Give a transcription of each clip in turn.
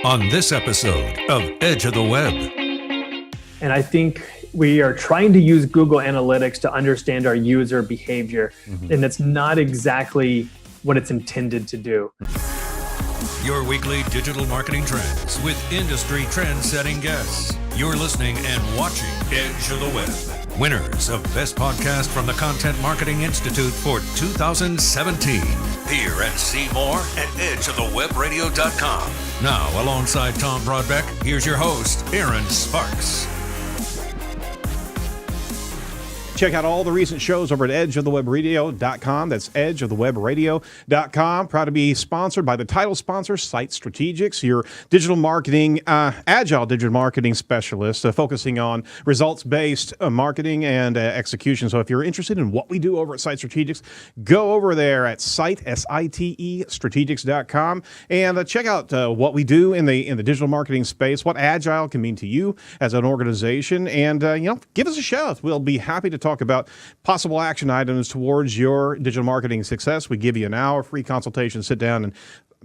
on this episode of Edge of the Web. And I think we are trying to use Google Analytics to understand our user behavior, and it's not exactly what it's intended to do. Your weekly digital marketing trends with industry trend-setting guests. You're listening and watching Edge of the Web. Winners of Best Podcast from the Content Marketing Institute for 2017. Hear and see more at edgeofthewebradio.com. Now, alongside Tom Broadbeck, here's your host, Aaron Sparks. Check out all the recent shows over at edgeofthewebradio.com. That's edgeofthewebradio.com. Proud to be sponsored by the title sponsor, Site Strategics, your digital marketing, agile digital marketing specialist, focusing on results-based marketing and execution. So if you're interested in what we do over at Site Strategics, go over there at site, S-I-T-E, strategics.com, and check out what we do in the digital marketing space, what agile can mean to you as an organization, and give us a shout. We'll be happy to talk about possible action items towards your digital marketing success. We give you an hour free consultation, sit down and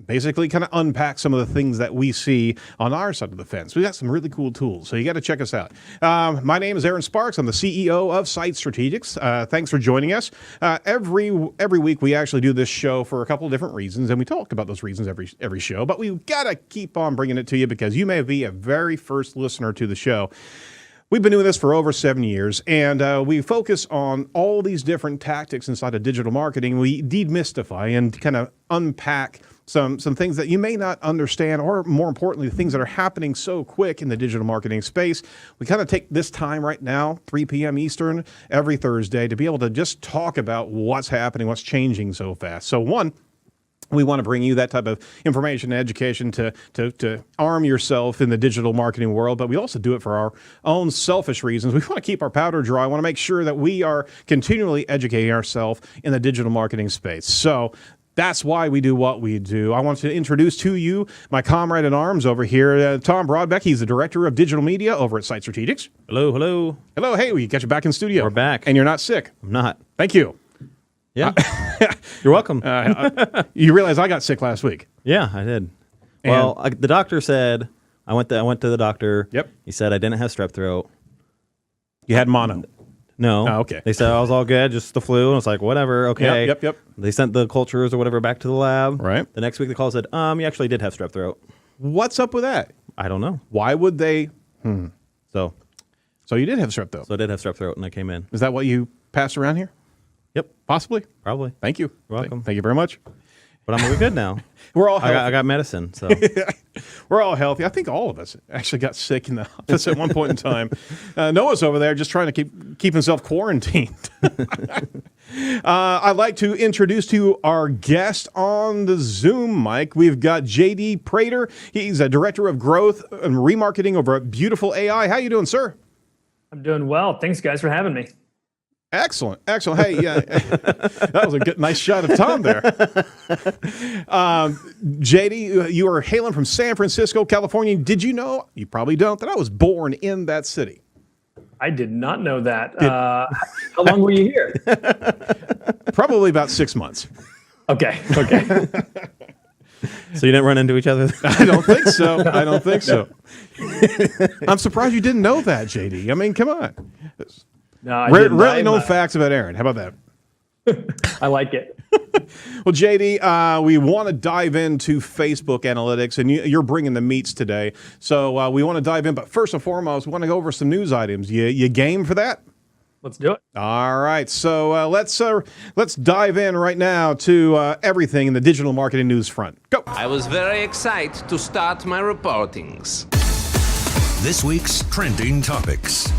basically kind of unpack some of the things that we see on our side of the fence. We got some really cool tools, so you got to check us out. My name is Aaron Sparks. I'm the CEO of Site Strategics. Thanks for joining us. Every week we actually do this show for a couple of different reasons, and we talk about those reasons every show, but we've got to keep on bringing it to you because you may be a very first listener to the show. We've been doing this for over 7 years, and we focus on all these different tactics inside of digital marketing. We demystify and kind of unpack some things that you may not understand, or more importantly, things that are happening so quick in the digital marketing space. We kind of take this time right now, 3 p.m. Eastern, every Thursday, to be able to just talk about what's happening, what's changing so fast. So one, we want to bring you that type of information and education to arm yourself in the digital marketing world, but we also do it for our own selfish reasons. We want to keep our powder dry. I want to make sure that we are continually educating ourselves in the digital marketing space. So that's why we do what we do. I want to introduce to you my comrade in arms over here, Tom Broadbeck. He's the director of digital media over at Site Strategics. Hello, hello. Hello, hey, we got you back in studio. We're back. And you're not sick. I'm not. Thank you. Yeah. You're welcome. You realize I got sick last week. Yeah, I did. Well, the doctor said, I went to the doctor. Yep. He said I didn't have strep throat. You had mono. No. Oh, okay. They said I was all good, just the flu. And I was like, whatever, okay. Yep. They sent the cultures or whatever back to the lab. Right. The next week they called and said, you actually did have strep throat. What's up with that? I don't know. Why would they? So you did have strep throat. I did have strep throat and I came in. Is that what you passed around here? Yep. Possibly. Probably. Thank you. You're welcome. Thank you very much. But I'm really good now. We're all healthy. I got medicine, so. We're all healthy. I think all of us actually got sick in the office at one point in time. Noah's over there just trying to keep himself quarantined. I'd like to introduce to you our guest on the Zoom mic. We've got JD Prater. He's a director of growth and remarketing over at Beautiful AI. How you doing, sir? I'm doing well. Thanks, guys, for having me. Excellent. Hey, that was a nice shot of Tom there. JD, you are hailing from San Francisco, California. Did you know, you probably don't, that I was born in that city? I did not know that. How long were you here? Probably about 6 months. Okay. So you didn't run into each other? I don't think so. I'm surprised you didn't know that, JD. I mean, come on. No, I rarely known facts about Aaron. How about that? I like it. Well, JD, we want to dive into Facebook analytics, and you're bringing the meats today. So we want to dive in, but first and foremost, we want to go over some news items. You game for that? Let's do it. All right. So let's dive in right now to everything in the digital marketing news front. Go. I was very excited to start my reportings. This week's trending topics.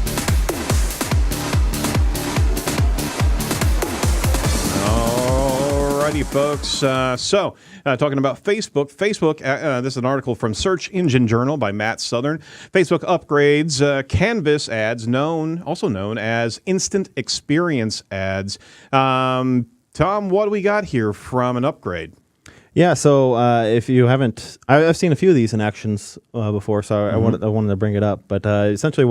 Alrighty, folks. Talking about Facebook. This is an article from Search Engine Journal by Matt Southern. Facebook upgrades Canvas ads, also known as instant experience ads. Tom, what do we got here from an upgrade? Yeah, so if you haven't, I've seen a few of these in actions before, so I wanted to bring it up. But essentially,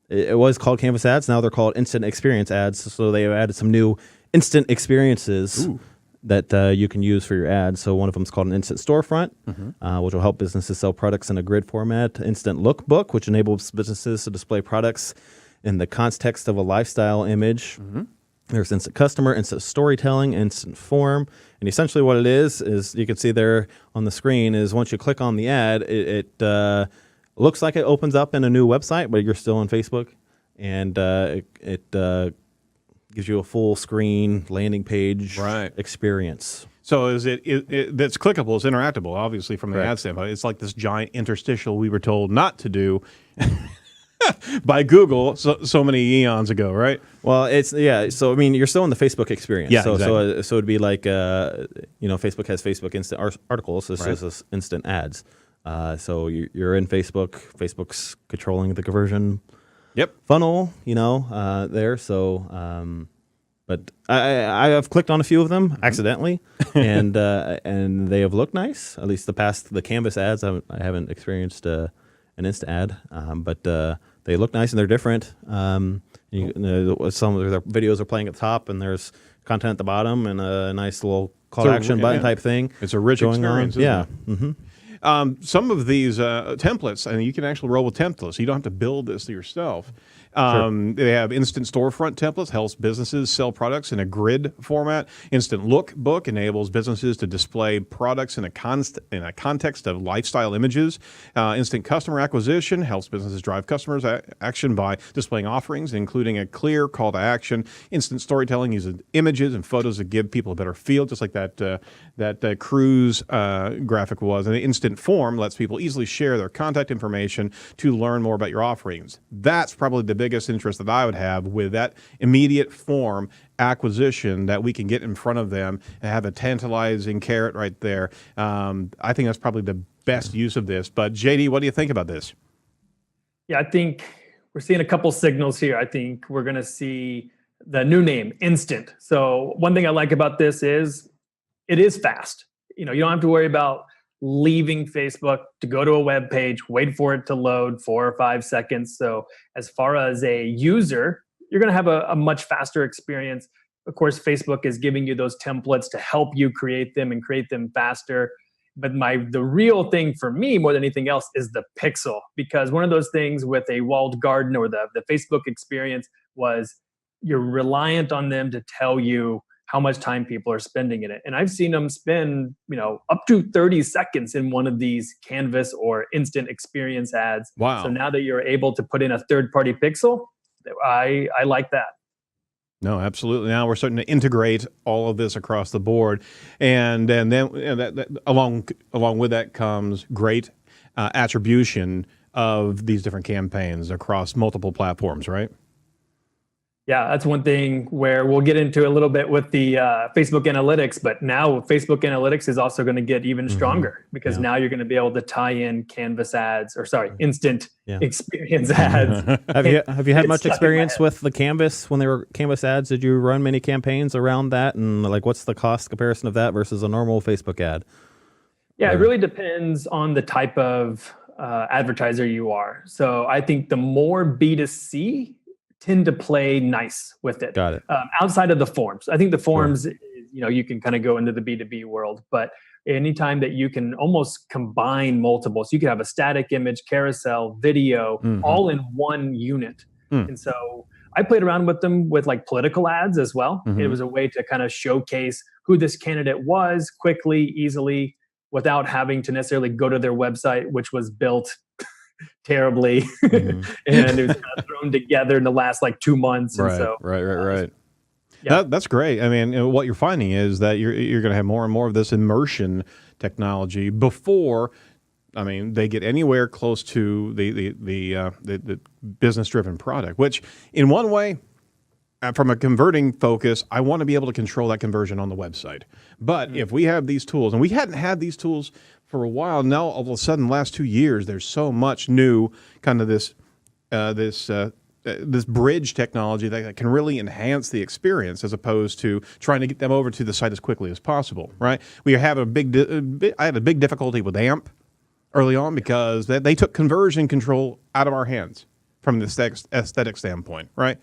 it was called Canvas ads. Now they're called instant experience ads. So they have added some new instant experiences. that you can use for your ads. So one of them is called an instant storefront, which will help businesses sell products in a grid format. Instant lookbook, which enables businesses to display products in the context of a lifestyle image. There's instant customer, instant storytelling, instant form. And essentially what it is you can see there on the screen is once you click on the ad, it looks like it opens up in a new website, but you're still on Facebook. And it gives you a full screen landing page experience. So is it that's clickable, it's interactable, obviously, from the ad standpoint. It's like this giant interstitial we were told not to do by Google so many eons ago, right? Well, so I mean, you're still in the Facebook experience. Yeah, so exactly. so it'd be like Facebook has Facebook instant articles. This is instant ads. So you're in Facebook. Facebook's controlling the conversion funnel. There. So, but I have clicked on a few of them accidentally, and they have looked nice. At least the Canvas ads. I haven't experienced an instant ad, but they look nice and they're different. Some of their videos are playing at the top, and there's content at the bottom, and a nice little call to action button type thing. It's a rich experience. Yeah. Some of these templates, and you can actually roll with templates. You don't have to build this yourself. They have instant storefront templates, helps businesses sell products in a grid format. Instant lookbook enables businesses to display products in a context of lifestyle images. Instant customer acquisition helps businesses drive customers action by displaying offerings, including a clear call to action. Instant storytelling uses images and photos to give people a better feel, just like that cruise graphic was. And the instant form lets people easily share their contact information to learn more about your offerings. That's probably the biggest interest that I would have with that immediate form acquisition, that we can get in front of them and have a tantalizing carrot right there. I think that's probably the best use of this. But JD, what do you think about this? Yeah, I think we're seeing a couple signals here. I think we're going to see the new name, Instant. So one thing I like about this is it is fast. You don't have to worry about leaving Facebook to go to a web page, wait for it to load 4 or 5 seconds. So as far as a user, you're going to have a much faster experience. Of course, Facebook is giving you those templates to help you create them and create them faster. But the real thing for me more than anything else is the pixel, because one of those things with a walled garden or the Facebook experience was you're reliant on them to tell you how much time people are spending in it. And I've seen them spend, up to 30 seconds in one of these Canvas or instant experience ads. Wow. So now that you're able to put in a third-party pixel, I like that. No, absolutely. Now we're starting to integrate all of this across the board. And then along with that comes great attribution of these different campaigns across multiple platforms, right? Yeah, that's one thing where we'll get into a little bit with the Facebook analytics, but now Facebook analytics is also going to get even stronger because now you're going to be able to tie in Canvas ads, instant experience ads. Have you had much experience with the Canvas when they were Canvas ads? Did you run many campaigns around that? And what's the cost comparison of that versus a normal Facebook ad? Yeah, it really depends on the type of advertiser you are. So I think the more B2C tend to play nice with it. Got it. Outside of the forms. I think the forms, you can kind of go into the B2B world, but anytime that you can almost combine multiple, so you can have a static image, carousel, video, all in one unit. And so I played around with them with political ads as well. It was a way to kind of showcase who this candidate was quickly, easily, without having to necessarily go to their website, which was built terribly and it was kind of thrown together in the last 2 months. Right, and so, right. Yeah. That's great. I mean, what you're finding is that you're going to have more and more of this immersion technology before, they get anywhere close to the business-driven product. Which, in one way, from a converting focus, I want to be able to control that conversion on the website. But if we have these tools, and we hadn't had these tools for a while, now all of a sudden, last 2 years, there's so much new kind of this bridge technology that can really enhance the experience as opposed to trying to get them over to the site as quickly as possible, right? We have I had a big difficulty with AMP early on because they took conversion control out of our hands from the aesthetic standpoint, right?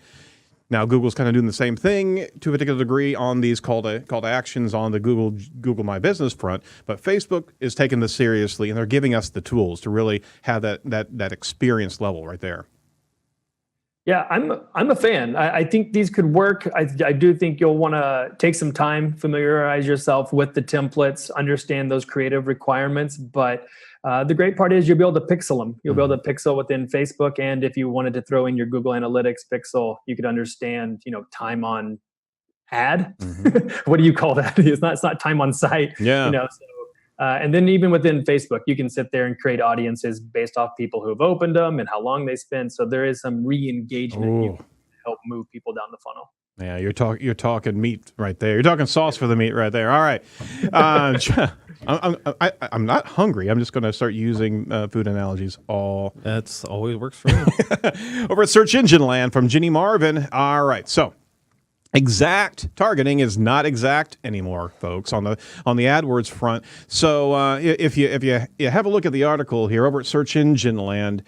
Now, Google's kind of doing the same thing to a particular degree on these call to actions on the Google My Business front, but Facebook is taking this seriously, and they're giving us the tools to really have that experience level right there. Yeah, I'm a fan. I think these could work. I do think you'll want to take some time, familiarize yourself with the templates, understand those creative requirements. But the great part is you'll be able to pixel them. You'll be able to pixel within Facebook, and if you wanted to throw in your Google Analytics pixel, you could understand, time on ad. What do you call that? It's not time on site. Yeah. So, and then even within Facebook, you can sit there and create audiences based off people who've opened them and how long they spend. So there is some re-engagement you can help move people down the funnel. Yeah, you're talking meat right there. You're talking sauce for the meat right there. All right. I'm not hungry. I'm just going to start using food analogies. That's always works for me. Over at Search Engine Land from Ginny Marvin. All right. So exact targeting is not exact anymore, folks, on the AdWords front. So if you have a look at the article here over at Search Engine Land,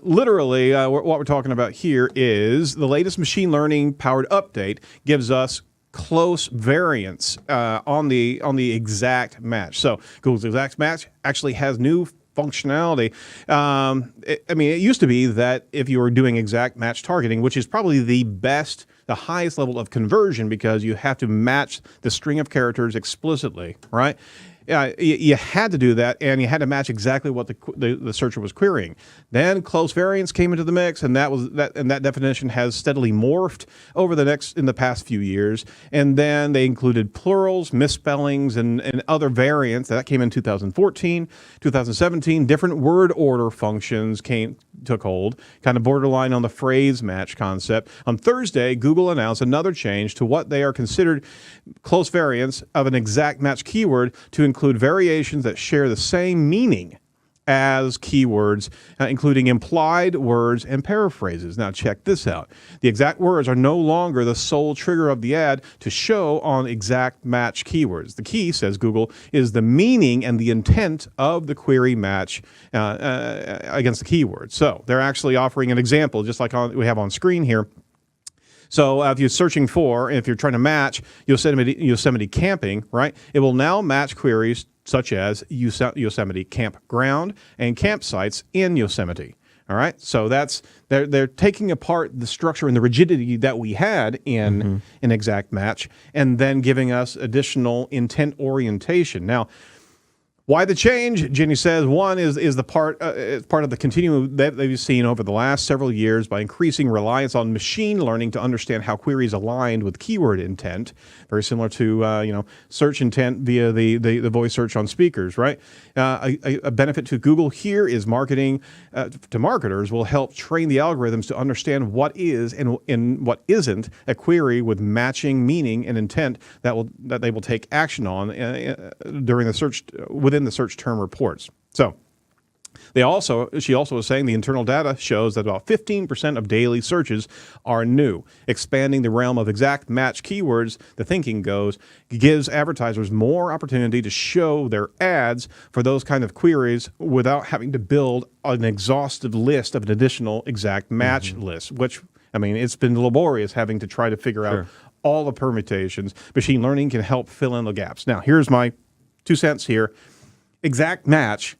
literally what we're talking about here is the latest machine learning powered update gives us close variance on the exact match. So Google's exact match actually has new functionality. It used to be that if you were doing exact match targeting, which is probably the highest level of conversion because you have to match the string of characters explicitly, right? You had to do that, and you had to match exactly what the searcher was querying. Then close variance came into the mix, and that definition has steadily morphed in the past few years. And then they included plurals, misspellings, and other variants. That came in 2014, 2017. Different word order functions took hold, kind of borderline on the phrase match concept. On Thursday, Google announced another change to what they are considered close variants of an exact match keyword to include variations that share the same meaning as keywords, including implied words and paraphrases. Now check this out. The exact words are no longer the sole trigger of the ad to show on exact match keywords. The key, says Google, is the meaning and the intent of the query match against the keyword. So they're actually offering an example, just like we have on screen here. So if you're if you're trying to match Yosemite camping, right, it will now match queries such as Yosemite campground and campsites in Yosemite. All right, so they're taking apart the structure and the rigidity that we had in an exact match, and then giving us additional intent orientation. Now, why the change? Ginny says one is part of the continuum that they've seen over the last several years by increasing reliance on machine learning to understand how queries aligned with keyword intent. Very similar to search intent via the voice search on speakers, right? A benefit to Google here is marketing to marketers will help train the algorithms to understand what is and what isn't a query with matching meaning and intent that they will take action on during the search within the search term reports. So she also is saying the internal data shows that about 15% of daily searches are new. Expanding the realm of exact match keywords, the thinking goes, gives advertisers more opportunity to show their ads for those kind of queries without having to build an exhaustive list of an additional exact match list, which, it's been laborious having to try to figure out all the permutations. Machine learning can help fill in the gaps. Now, here's my 2 cents here. Exact match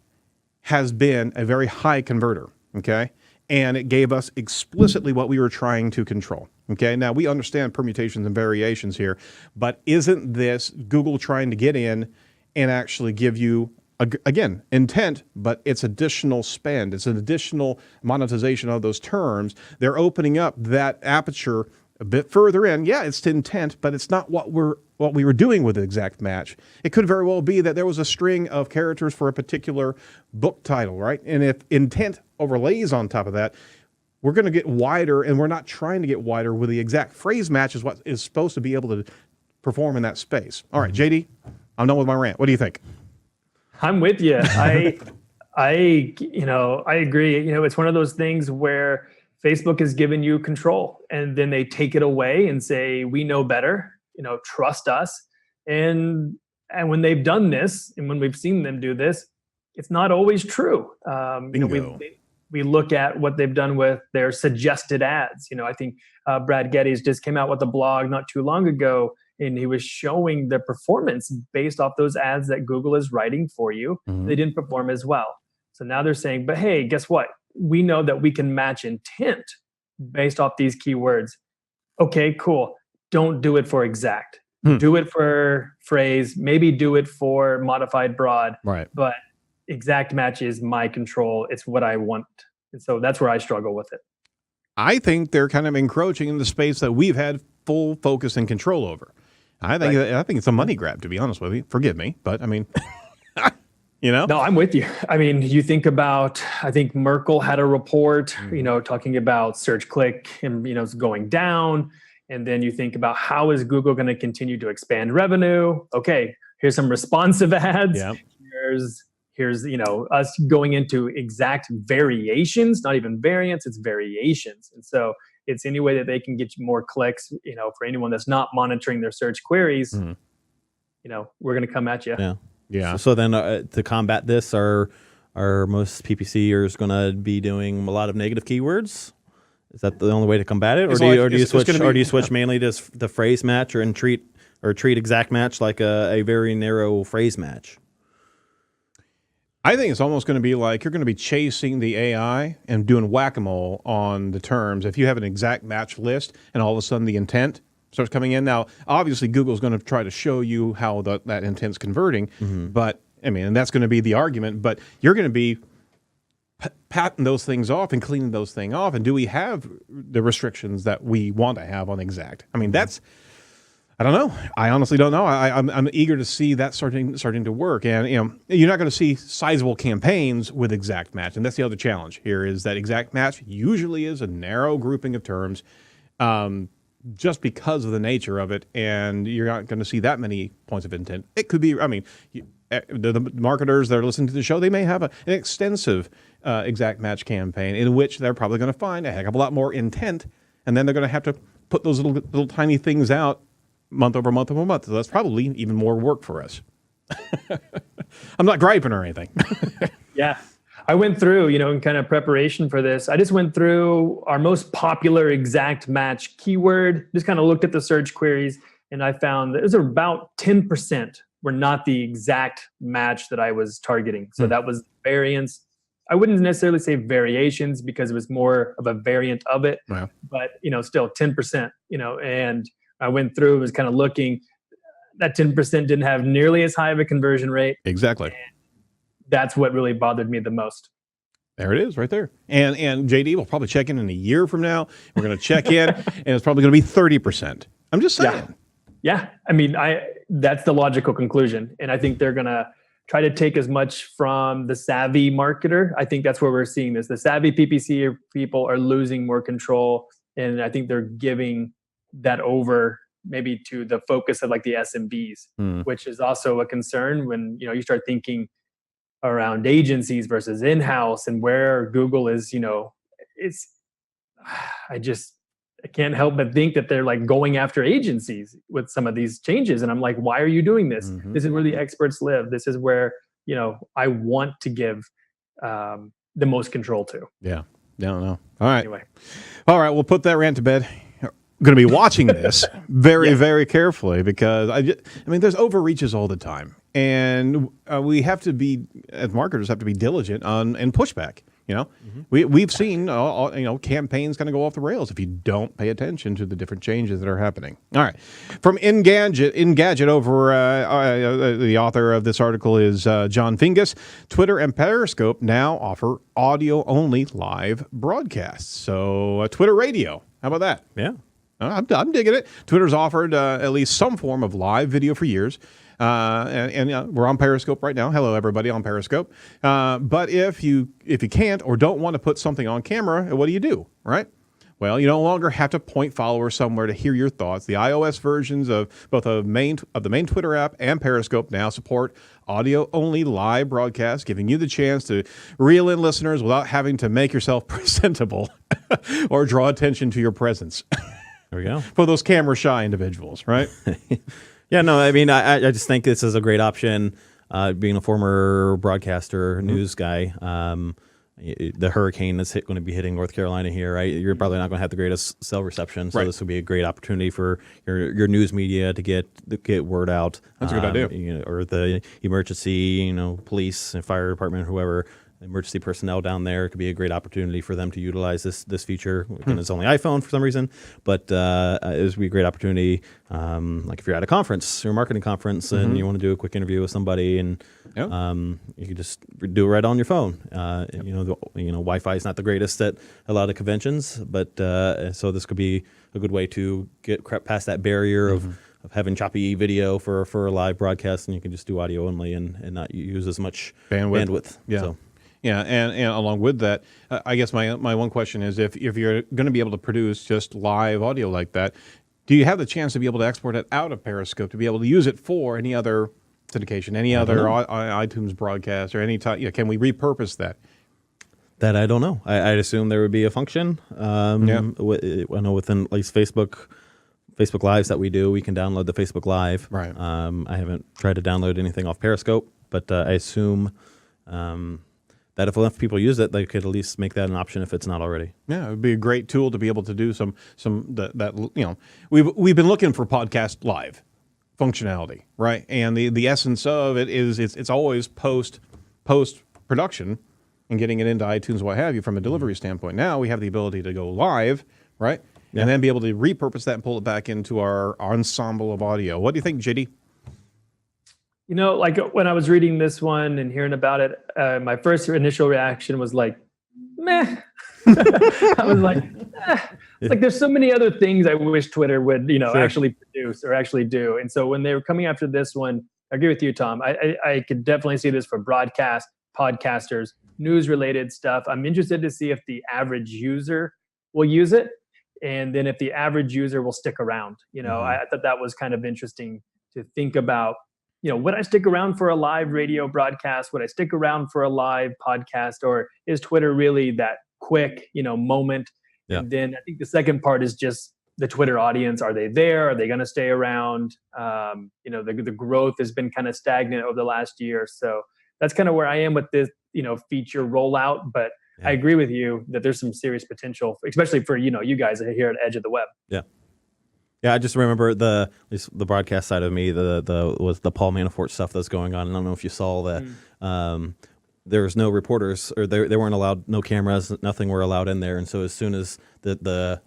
has been a very high converter, okay? And it gave us explicitly what we were trying to control, okay? Now, we understand permutations and variations here, but isn't this Google trying to get in and actually give you, again, intent, but it's additional spend. It's an additional monetization of those terms. They're opening up that aperture a bit further in. Yeah, it's intent, but it's not what we were doing with the exact match. It could very well be that there was a string of characters for a particular book title, right? And if intent overlays on top of that, we're going to get wider, and we're not trying to get wider with the exact phrase match is what is supposed to be able to perform in that space. All right, JD, I'm done with my rant. What do you think? I'm with you. I agree. It's one of those things where Facebook has given you control, and then they take it away and say, we know better, trust us. And when they've done this, and when we've seen them do this, it's not always true. we look at what they've done with their suggested ads. I think Brad Geddes just came out with a blog not too long ago, and he was showing the performance based off those ads that Google is writing for you. They didn't perform as well. So now they're saying, but hey, guess what? We know that we can match intent based off these keywords. Okay, cool. Don't do it for exact. Do it for phrase. Maybe do it for modified broad. Right. But exact match is my control. It's what I want. And so that's where I struggle with it. I think they're kind of encroaching in the space that we've had full focus and control over. I think it's a money grab, to be honest with you. Forgive me, but I mean, No, I'm with you. I mean, you think about, I think Merkel had a report, talking about search click and, it's going down. And then you think about how is Google going to continue to expand revenue? Okay, here's some responsive ads. Yep. Here's us going into exact variations, not even variants, it's variations. And so it's any way that they can get you more clicks, for anyone that's not monitoring their search queries, we're going to come at you. Yeah. Yeah. So then to combat this, are most PPCers going to be doing a lot of negative keywords? Is that the only way to combat it, or do you switch mainly to the phrase match, or treat exact match like a very narrow phrase match? I think it's almost going to be like you're going to be chasing the AI and doing whack-a-mole on the terms. If you have an exact match list and all of a sudden the intent starts coming in. Now, obviously, Google's going to try to show you how that intent's converting, but I mean, and that's going to be the argument, but you're going to be patting those things off and cleaning those things off. And do we have the restrictions that we want to have on exact? I mean, I don't know. I honestly don't know. I'm eager to see that starting to work. And you're not going to see sizable campaigns with exact match. And that's the other challenge here, is that exact match usually is a narrow grouping of terms, just because of the nature of it. And you're not going to see that many points of intent. It could be, I mean, the marketers that are listening to the show, they may have an extensive exact match campaign in which they're probably going to find a heck of a lot more intent. And then they're going to have to put those little tiny things out month over month over month. So that's probably even more work for us. I'm not griping or anything. Yeah. I went through, in kind of preparation for this, I just went through our most popular exact match keyword, just kind of looked at the search queries, and I found that it was about 10% were not the exact match that I was targeting. So that was variants. I wouldn't necessarily say variations because it was more of a variant of it, Wow. But, still 10%, and I went through, was kind of looking, that 10% didn't have nearly as high of a conversion rate. Exactly. And that's what really bothered me the most. There it is right there. And JD will probably check in a year from now. We're going to check in and it's probably going to be 30%. I'm just saying. Yeah. I mean, that's the logical conclusion. And I think they're going to try to take as much from the savvy marketer. I think that's where we're seeing this. The savvy PPC people are losing more control. And I think they're giving that over maybe to the focus of like the SMBs, which is also a concern when, you start thinking around agencies versus in-house and where Google is, I can't help but think that they're like going after agencies with some of these changes. And I'm like, why are you doing this? This is where the experts live. This is where, I want to give the most control to. Yeah. No. All right. Anyway. All right. We'll put that rant to bed. Going to be watching this very, very carefully because there's overreaches all the time, and we have to be, as marketers, have to be diligent and pushback. We've seen campaigns kind of go off the rails if you don't pay attention to the different changes that are happening. All right, from Engadget over the author of this article is John Fingus. Twitter and Periscope now offer audio only live broadcasts. So Twitter Radio, how about that? Yeah. I'm digging it. Twitter's offered at least some form of live video for years. And we're on Periscope right now. Hello, everybody on Periscope. But if you can't or don't want to put something on camera, what do? Right? Well, you no longer have to point followers somewhere to hear your thoughts. The iOS versions of both the main Twitter app and Periscope now support audio-only live broadcasts, giving you the chance to reel in listeners without having to make yourself presentable or draw attention to your presence. There we go. For those camera-shy individuals, right? Yeah, no, I mean, I just think this is a great option. Being a former broadcaster, news guy, the hurricane that's going to be hitting North Carolina here, right? You're probably not going to have the greatest cell reception, so this would be a great opportunity for your news media to get word out. That's a good idea. Or the emergency, police and fire department, whoever. Emergency personnel down there. It could be a great opportunity for them to utilize this feature. Again, it's only iPhone for some reason, but it would be a great opportunity. Like if you're at a conference or a marketing conference and you want to do a quick interview with somebody, and you can just do it right on your phone. Wi-Fi is not the greatest at a lot of conventions, but so this could be a good way to get past that barrier of having choppy video for a live broadcast, and you can just do audio only and not use as much bandwidth. Yeah. So. Yeah, and along with that, I guess my one question is if you're going to be able to produce just live audio like that, do you have the chance to be able to export it out of Periscope to be able to use it for any other syndication, any other iTunes broadcast, or any type? Can we repurpose that? That I don't know. I'd assume there would be a function. I know within at least Facebook Lives that we do, we can download the Facebook Live. Right. I haven't tried to download anything off Periscope, but I assume that if enough people use it, they could at least make that an option if it's not already. Yeah, it would be a great tool to be able to do we've been looking for podcast live functionality, right? And the essence of it is it's always post production and getting it into iTunes, what have you, from a delivery standpoint. Now we have the ability to go live, right? Yeah. And then be able to repurpose that and pull it back into our ensemble of audio. What do you think, JD? Like when I was reading this one and hearing about it, my first initial reaction was like, meh. I was like, It's like there's so many other things I wish Twitter would, actually produce or actually do. And so when they were coming after this one, I agree with you, Tom. I could definitely see this for broadcast, podcasters, news-related stuff. I'm interested to see if the average user will use it, and then if the average user will stick around. I thought that was kind of interesting to think about. Would I stick around for a live radio broadcast? Would I stick around for a live podcast? Or is Twitter really that quick, moment? Yeah. And then I think the second part is just the Twitter audience. Are they there? Are they going to stay around? The growth has been kind of stagnant over the last year. So that's kind of where I am with this, feature rollout. But I agree with you that there's some serious potential, especially for, you guys here at Edge of the Web. Yeah. Yeah, I just remember the broadcast side of me, was the Paul Manafort stuff that's going on. I don't know if you saw that. There was no reporters, or they weren't allowed, no cameras, nothing were allowed in there. And so as soon as the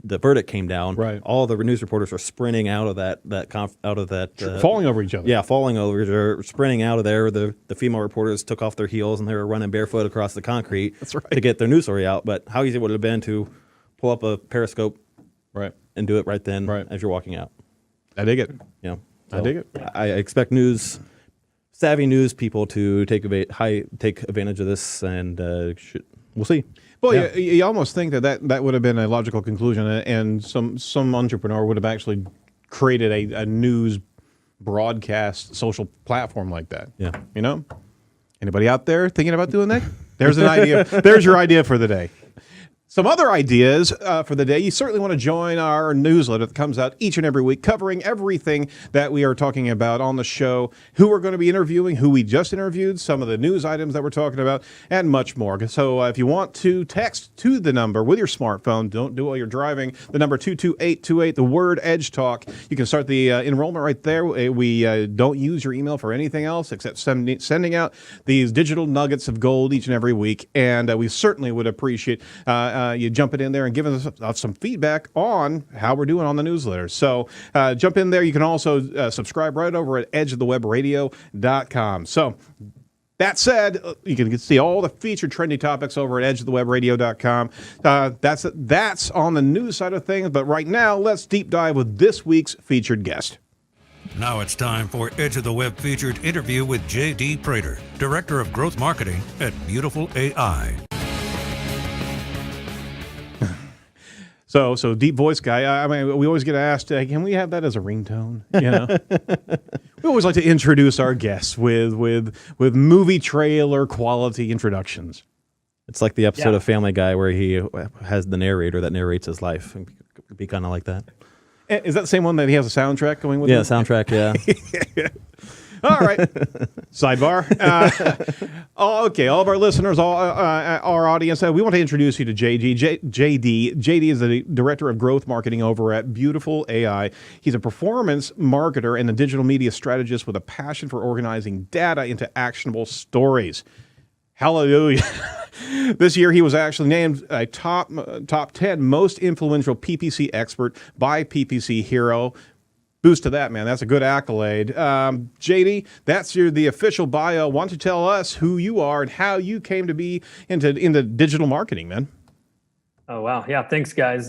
verdict came down, right, all the news reporters were sprinting out of that falling over each other. Yeah, falling over, they're sprinting out of there. The female reporters took off their heels and they were running barefoot across the concrete. That's right. To get their news story out. But how easy would it have been to pull up a Periscope, right, and do it right then, right, as you're walking out? I dig it. I dig it. I expect savvy news people to take advantage of this, and we'll see. Well, you almost think that would have been a logical conclusion, and some entrepreneur would have actually created a news broadcast social platform like that. Yeah. Anybody out there thinking about doing that? There's an idea. There's your idea for the day. Some other ideas for the day. You certainly want to join our newsletter that comes out each and every week, covering everything that we are talking about on the show, who we're going to be interviewing, who we just interviewed, some of the news items that we're talking about, and much more. So if you want to text to the number with your smartphone, don't do it while you're driving, the number 22828, the word Edge Talk. You can start the enrollment right there. We don't use your email for anything else except sending out these digital nuggets of gold each and every week, and we certainly would appreciate you jumping in there and giving us some feedback on how we're doing on the newsletter. So jump in there. You can also subscribe right over at edgeofthewebradio.com. So that said, you can see all the featured trendy topics over at edgeofthewebradio.com. That's on the news side of things. But right now, let's deep dive with this week's featured guest. Now it's time for Edge of the Web featured interview with J.D. Prater, Director of Growth Marketing at Beautiful AI. So deep voice guy. I mean, we always get asked, can we have that as a ringtone? We always like to introduce our guests with movie trailer quality introductions. It's like the episode of Family Guy where he has the narrator that narrates his life. It'd be kind of like that. Is that the same one that he has a soundtrack going with? Yeah, soundtrack. Yeah. All right. Sidebar. Okay. All of our listeners, all our audience, we want to introduce you to JD. JD is the Director of Growth Marketing over at Beautiful AI. He's a performance marketer and a digital media strategist with a passion for organizing data into actionable stories. Hallelujah. This year, he was actually named a top 10 most influential PPC expert by PPC Hero. Boost to that, man. That's a good accolade. JD, that's the official bio. Why don't you tell us who you are and how you came to be into digital marketing, man? Oh, wow. Yeah, thanks, guys.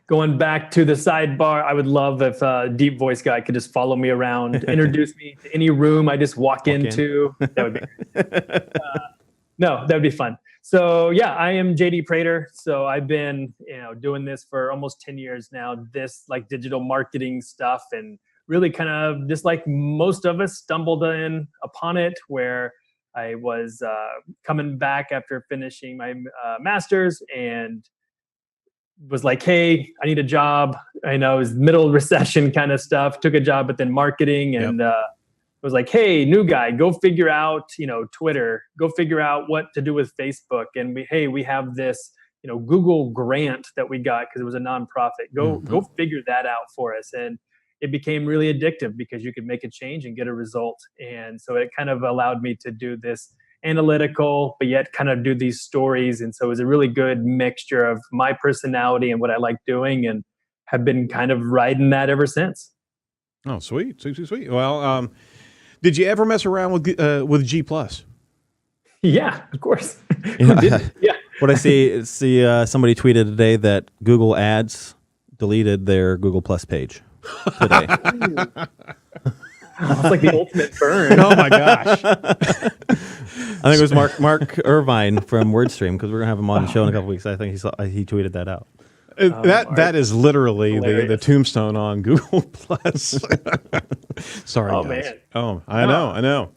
Going back to the sidebar, I would love if a deep voice guy could just follow me around, introduce me to any room I just walk into. That would be great. No, that would be fun. So yeah, I am JD Prater. So I've been, doing this for almost 10 years now, this like digital marketing stuff, and really kind of just like most of us stumbled in upon it, where I was coming back after finishing my master's and was like, hey, I need a job. I know it was middle recession kind of stuff, took a job within marketing, and was like, hey, new guy, go figure out, Twitter, go figure out what to do with Facebook. And we have this, Google grant that we got because it was a nonprofit. Go figure that out for us. And it became really addictive because you could make a change and get a result. And so it kind of allowed me to do this analytical, but yet kind of do these stories. And so it was a really good mixture of my personality and what I like doing, and have been kind of riding that ever since. Oh, sweet. Well, did you ever mess around with G+? Yeah, of course. Yeah. What I see somebody tweeted today that Google Ads deleted their Google Plus page today. It's like the ultimate burn. Oh my gosh. I think it was Mark Irvine from WordStream, because we're gonna have him on the show in a couple weeks. I think he tweeted that out. That is literally the tombstone on Google Plus. Sorry, oh guys. Man. Oh, I know.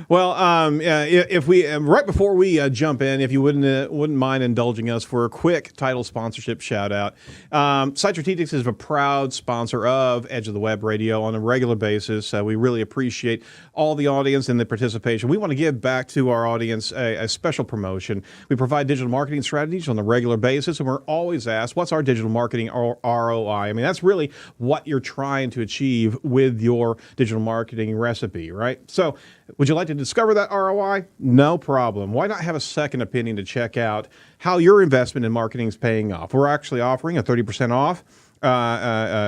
Well, if we right before we jump in, if you wouldn't mind indulging us for a quick title sponsorship shout out. Site Strategics is a proud sponsor of Edge of the Web Radio on a regular basis. We really appreciate all the audience and the participation. We want to give back to our audience a special promotion. We provide digital marketing strategies on a regular basis, and we're always asked, what's our digital marketing ROI? I mean, that's really what you're trying to achieve with your digital marketing recipe, right? So, would you like to discover that ROI? No problem. Why not have a second opinion to check out how your investment in marketing is paying off? We're actually offering a 30% off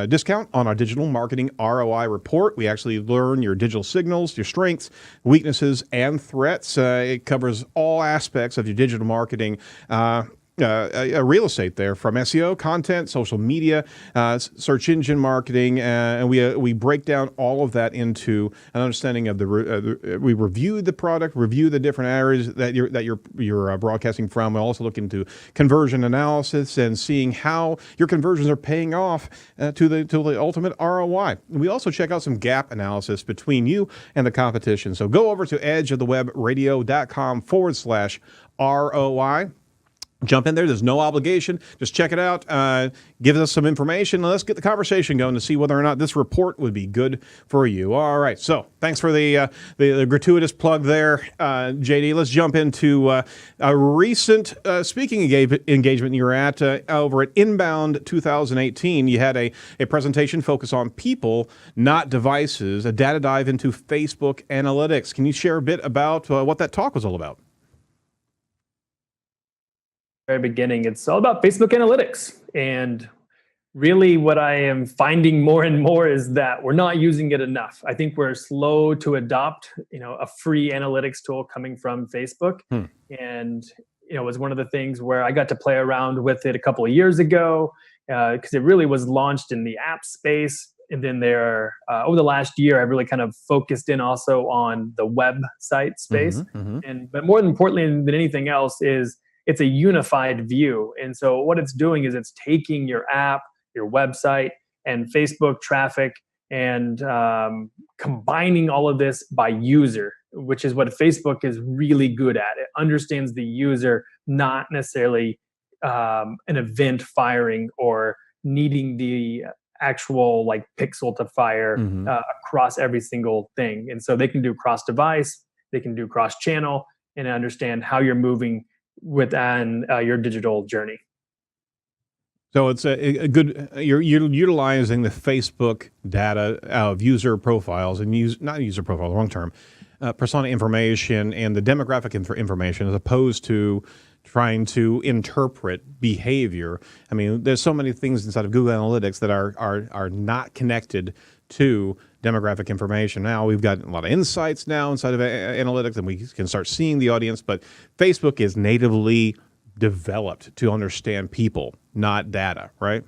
discount on our digital marketing ROI report. We actually learn your digital signals, your strengths, weaknesses, and threats. It covers all aspects of your digital marketing real estate there, from SEO, content, social media, search engine marketing, and we break down all of that into an understanding of we review the product, review the different areas that you're broadcasting from. We also look into conversion analysis and seeing how your conversions are paying off to the ultimate ROI. We also check out some gap analysis between you and the competition. So go over to edgeofthewebradio.com/ROI. Jump in there. There's no obligation. Just check it out. Give us some information. Let's get the conversation going to see whether or not this report would be good for you. All right. So thanks for the gratuitous plug there, JD. Let's jump into a recent speaking engagement you were at over at Inbound 2018. You had a presentation focused on people, not devices, a data dive into Facebook analytics. Can you share a bit about what that talk was all about? Very beginning, it's all about Facebook analytics. And really what I am finding more and more is that we're not using it enough. I think we're slow to adopt, a free analytics tool coming from Facebook. And, it was one of the things where I got to play around with it a couple of years ago, because it really was launched in the app space. And then over the last year, I've really kind of focused in also on the website space. But more importantly than anything else is, it's a unified view. And so what it's doing is it's taking your app, your website, and Facebook traffic and combining all of this by user, which is what Facebook is really good at. It understands the user, not necessarily an event firing or needing the actual like pixel to fire across every single thing. And so they can do cross device, they can do cross channel, and understand how you're moving within your digital journey. So it's a good, you're utilizing the Facebook data of user profiles and not user profile, wrong term, persona information and the demographic information, as opposed to trying to interpret behavior. I mean, there's so many things inside of Google Analytics that are not connected to demographic information. Now we've got a lot of insights now inside of analytics, and we can start seeing the audience, but Facebook is natively developed to understand people, not data, right?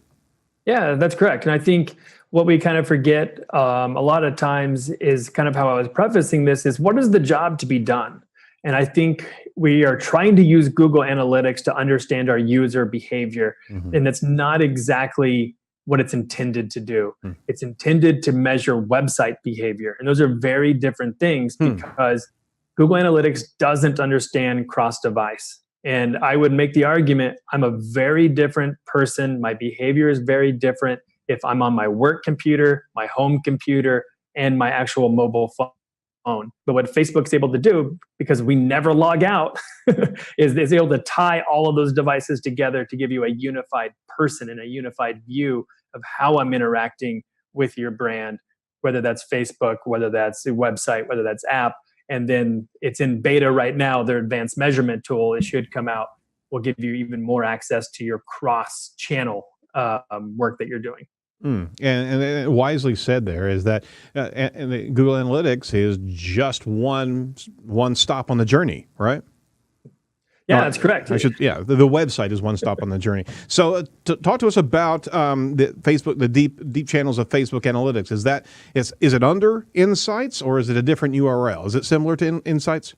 Yeah, that's correct. And I think what we kind of forget a lot of times is kind of how I was prefacing this is, what is the job to be done? And I think we are trying to use Google Analytics to understand our user behavior. And that's not exactly what it's intended to do. It's intended to measure website behavior. And those are very different things because Google Analytics doesn't understand cross-device. And I would make the argument, I'm a very different person. My behavior is very different if I'm on my work computer, my home computer, and my actual mobile phone. But what Facebook's able to do, because we never log out, is able to tie all of those devices together to give you a unified person and a unified view of how I'm interacting with your brand, whether that's Facebook, whether that's a website, whether that's app. And then it's in beta right now, their advanced measurement tool. It should come out, will give you even more access to your cross-channel work that you're doing. And wisely said there is that and Google Analytics is just one stop on the journey, right? Yeah, that's correct. The website is one stop on the journey. So talk to us about the Facebook, the deep channels of Facebook Analytics. Is it under Insights or is it a different URL? Is it similar to Insights?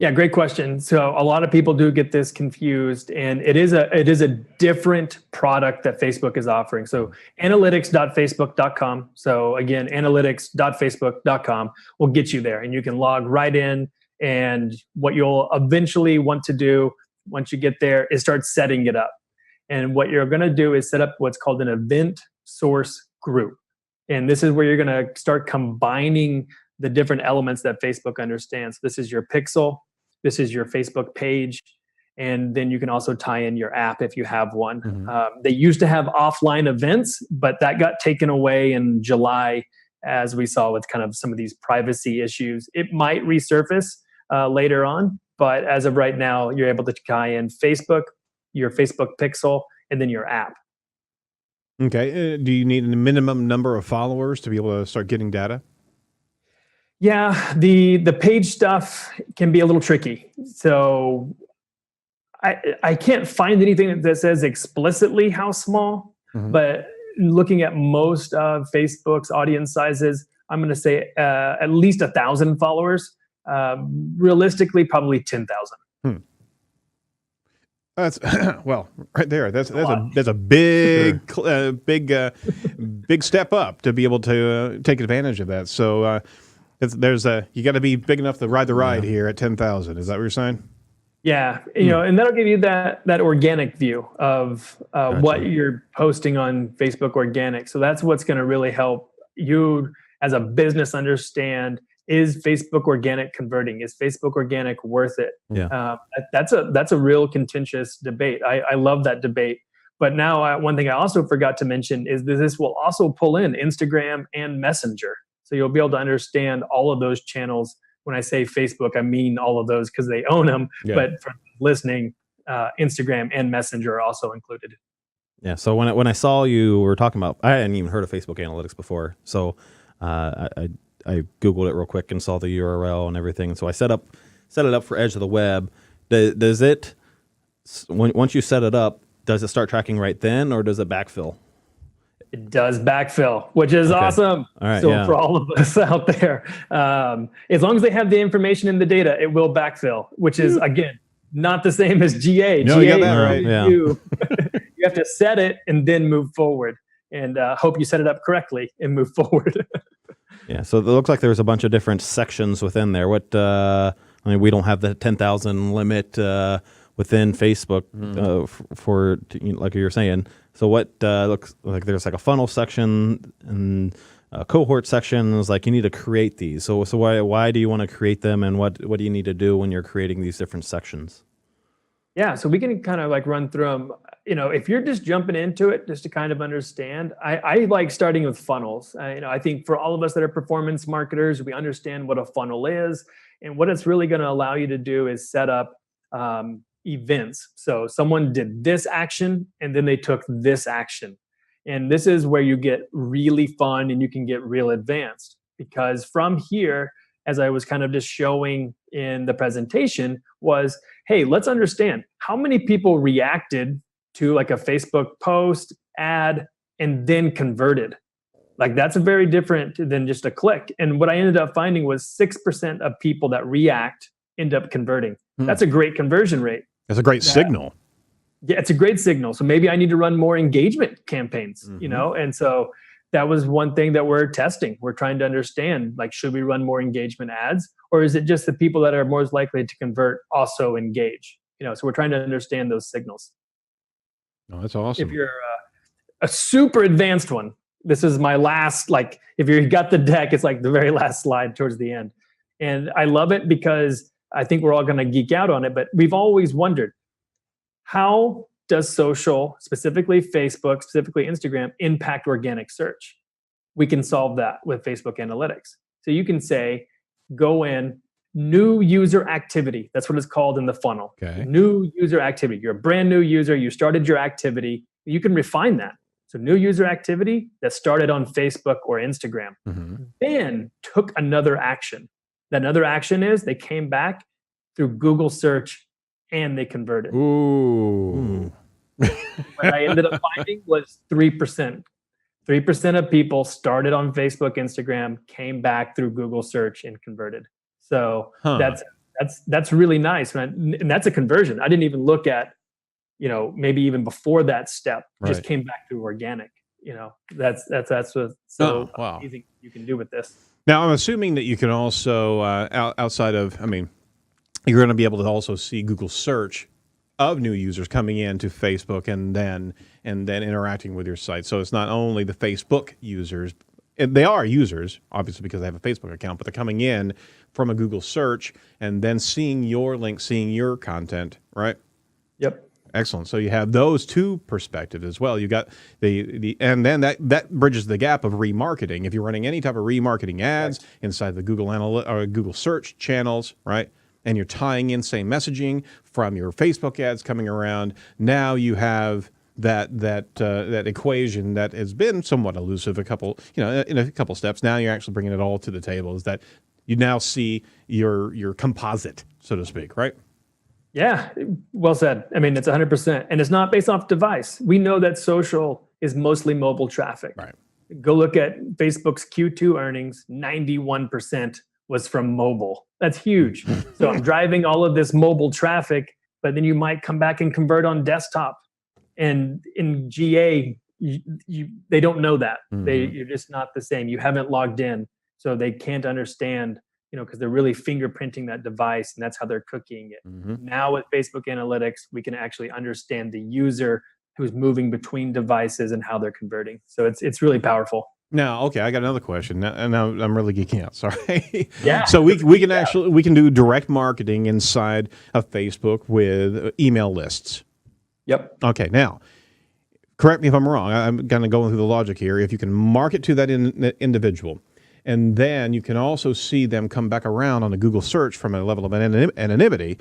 Yeah, great question. So a lot of people do get this confused, and it is a different product that Facebook is offering. So analytics.facebook.com. So again, analytics.facebook.com will get you there, and you can log right in. And what you'll eventually want to do once you get there is start setting it up. And what you're going to do is set up what's called an event source group. And this is where you're going to start combining the different elements that Facebook understands. This is your pixel. This is your Facebook page. And then you can also tie in your app if you have one. They used to have offline events, but that got taken away in July, as we saw with kind of some of these privacy issues. It might resurface later on, but as of right now, you're able to tie in Facebook, your Facebook pixel, and then your app. Okay. Do you need a minimum number of followers to be able to start getting data? Yeah, the page stuff can be a little tricky. So I can't find anything that says explicitly how small, but looking at most of Facebook's audience sizes, I'm going to say at least 1,000 followers. Realistically, probably 10,000. That's well, right there. That's a big big step up to be able to take advantage of that. So you got to be big enough to ride the ride here at 10,000. Is that what you're saying? Yeah, and that'll give you that organic view of what you're posting on Facebook organic. So that's what's going to really help you as a business understand, is Facebook organic converting? Is Facebook organic worth it? Yeah. That's a real contentious debate. I love that debate. But now one thing I also forgot to mention is that this will also pull in Instagram and Messenger. So you'll be able to understand all of those channels. When I say Facebook, I mean all of those because they own them. Yeah. But for listening, Instagram and Messenger are also included. Yeah. So when I saw you were talking about, I hadn't even heard of Facebook Analytics before. So I Googled it real quick and saw the URL and everything. So I set it up for Edge of the Web. Does it, once you set it up, does it start tracking right then, or does it backfill? It does backfill, which is awesome. All right, so for all of us out there, as long as they have the information in the data, it will backfill, which is, again, not the same as GA. No, GA, you got that right. You have to set it and then move forward, and hope you set it up correctly and move forward. Yeah, so it looks like there's a bunch of different sections within there. What I mean, we don't have the 10,000 limit. within Facebook like you were saying. So what looks like there's like a funnel section and a cohort section. Is like you need to create these. So why do you want to create them, and what do you need to do when you're creating these different sections? Yeah, so we can kind of like run through them. If you're just jumping into it, just to kind of understand, I like starting with funnels. I think for all of us that are performance marketers, we understand what a funnel is, and what it's really going to allow you to do is set up events. So someone did this action, and then they took this action, and this is where you get really fun and you can get real advanced, because from here, as I was kind of just showing in the presentation, was, hey, let's understand how many people reacted to like a Facebook post, ad, and then converted. Like that's very different than just a click. And what I ended up finding was 6% of people that react end up converting. That's a great conversion rate. That's a great signal. Yeah, it's a great signal. So maybe I need to run more engagement campaigns, And so that was one thing that we're testing. We're trying to understand, like, should we run more engagement ads, or is it just the people that are most likely to convert also engage? So we're trying to understand those signals. Oh, that's awesome. If you're a super advanced one, this is my last, like, if you got the deck, it's like the very last slide towards the end. And I love it because I think we're all going to geek out on it, but we've always wondered, how does social, specifically Facebook, specifically Instagram, impact organic search? We can solve that with Facebook Analytics. So you can say, go in, new user activity. That's what it's called in the funnel. Okay. New user activity. You're a brand new user. You started your activity. You can refine that. So new user activity that started on Facebook or Instagram, then took another action. That another action is they came back through Google search and they converted. Ooh. What I ended up finding was 3%. 3% of people started on Facebook, Instagram, came back through Google search and converted. So that's really nice. And that's a conversion. I didn't even look at, maybe even before that step, just came back through organic. That's what amazing you can do with this. Now, I'm assuming that you can also, outside of, you're going to be able to also see Google search of new users coming into Facebook and then interacting with your site. So it's not only the Facebook users, and they are users, obviously, because they have a Facebook account, but they're coming in from a Google search and then seeing your link, seeing your content, right? Yep. Excellent. So you have those two perspectives as well. You got and then that bridges the gap of remarketing. If you're running any type of remarketing ads inside the Google or Google search channels, right? And you're tying in same messaging from your Facebook ads coming around, now you have that equation that has been somewhat elusive in a couple steps. Now you're actually bringing it all to the table. Is that you now see your composite, so to speak, right? Yeah, well said. It's 100%. And it's not based off device. We know that social is mostly mobile traffic. Right. Go look at Facebook's Q2 earnings, 91% was from mobile. That's huge. So I'm driving all of this mobile traffic, but then you might come back and convert on desktop. And in GA, they don't know that. You're just not the same. You haven't logged in, so they can't understand, because they're really fingerprinting that device, and that's how they're cooking it. Now with Facebook Analytics, we can actually understand the user who's moving between devices and how they're converting. So it's really powerful. Now, okay, I got another question. Now I'm really geeking out. Sorry. Yeah. So we can do direct marketing inside of Facebook with email lists. Yep. Okay. Now, correct me if I'm wrong. I'm kind of going through the logic here. If you can market to that individual, and then you can also see them come back around on a Google search from a level of anonymity,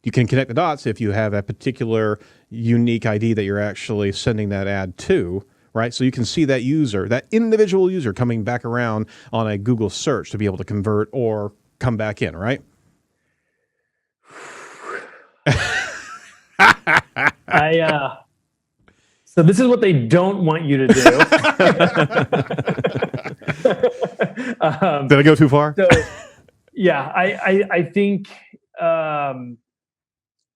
you can connect the dots if you have a particular unique ID that you're actually sending that ad to. Right, so you can see that user, that individual user, coming back around on a Google search to be able to convert or come back in, right? So this is what they don't want you to do. Did I go too far? So, yeah, I think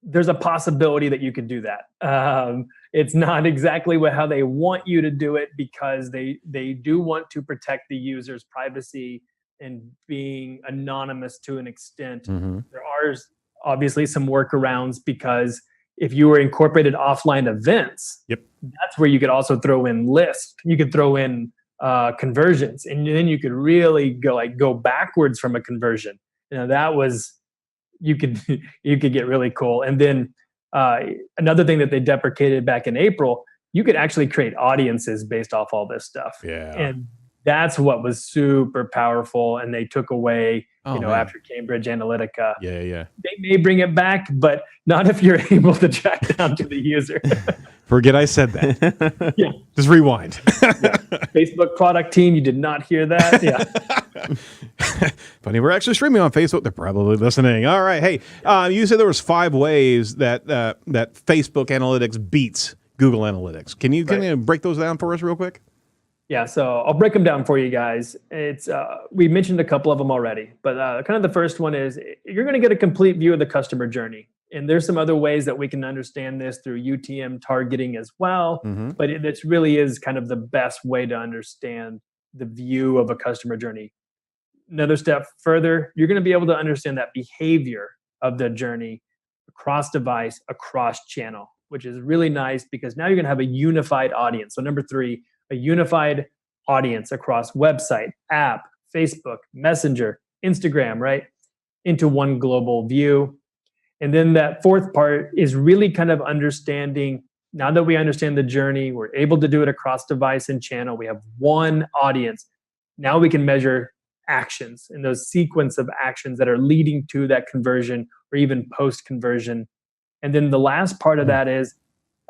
there's a possibility that you could do that. It's not exactly how they want you to do it, because they do want to protect the user's privacy and being anonymous to an extent. There are obviously some workarounds, because if you were incorporated offline events, that's where you could also throw in lists. You could throw in conversions, and then you could really go backwards from a conversion. That was, you could get really cool. And then another thing that they deprecated back in April, you could actually create audiences based off all this stuff. And that's what was super powerful. And they took away, after Cambridge Analytica. They may bring it back, but not if you're able to track down to the user. Forget I said that. Just rewind. Facebook product team, you did not hear that. Funny, we're actually streaming on Facebook. They're probably listening. All right. Hey, you said there was 5 ways that Facebook Analytics beats Google Analytics. Can you break those down for us real quick? Yeah, so I'll break them down for you guys. It's we mentioned a couple of them already, but kind of the first one is you're going to get a complete view of the customer journey. And there's some other ways that we can understand this through UTM targeting as well. But it really is kind of the best way to understand the view of a customer journey. Another step further, you're going to be able to understand that behavior of the journey across device, across channel, which is really nice because now you're going to have a unified audience. So number 3, a unified audience across website, app, Facebook, Messenger, Instagram, right? Into one global view. And then that fourth part is really kind of understanding, now that we understand the journey, we're able to do it across device and channel. We have one audience. Now we can measure actions and those sequence of actions that are leading to that conversion or even post-conversion. And then the last part of that is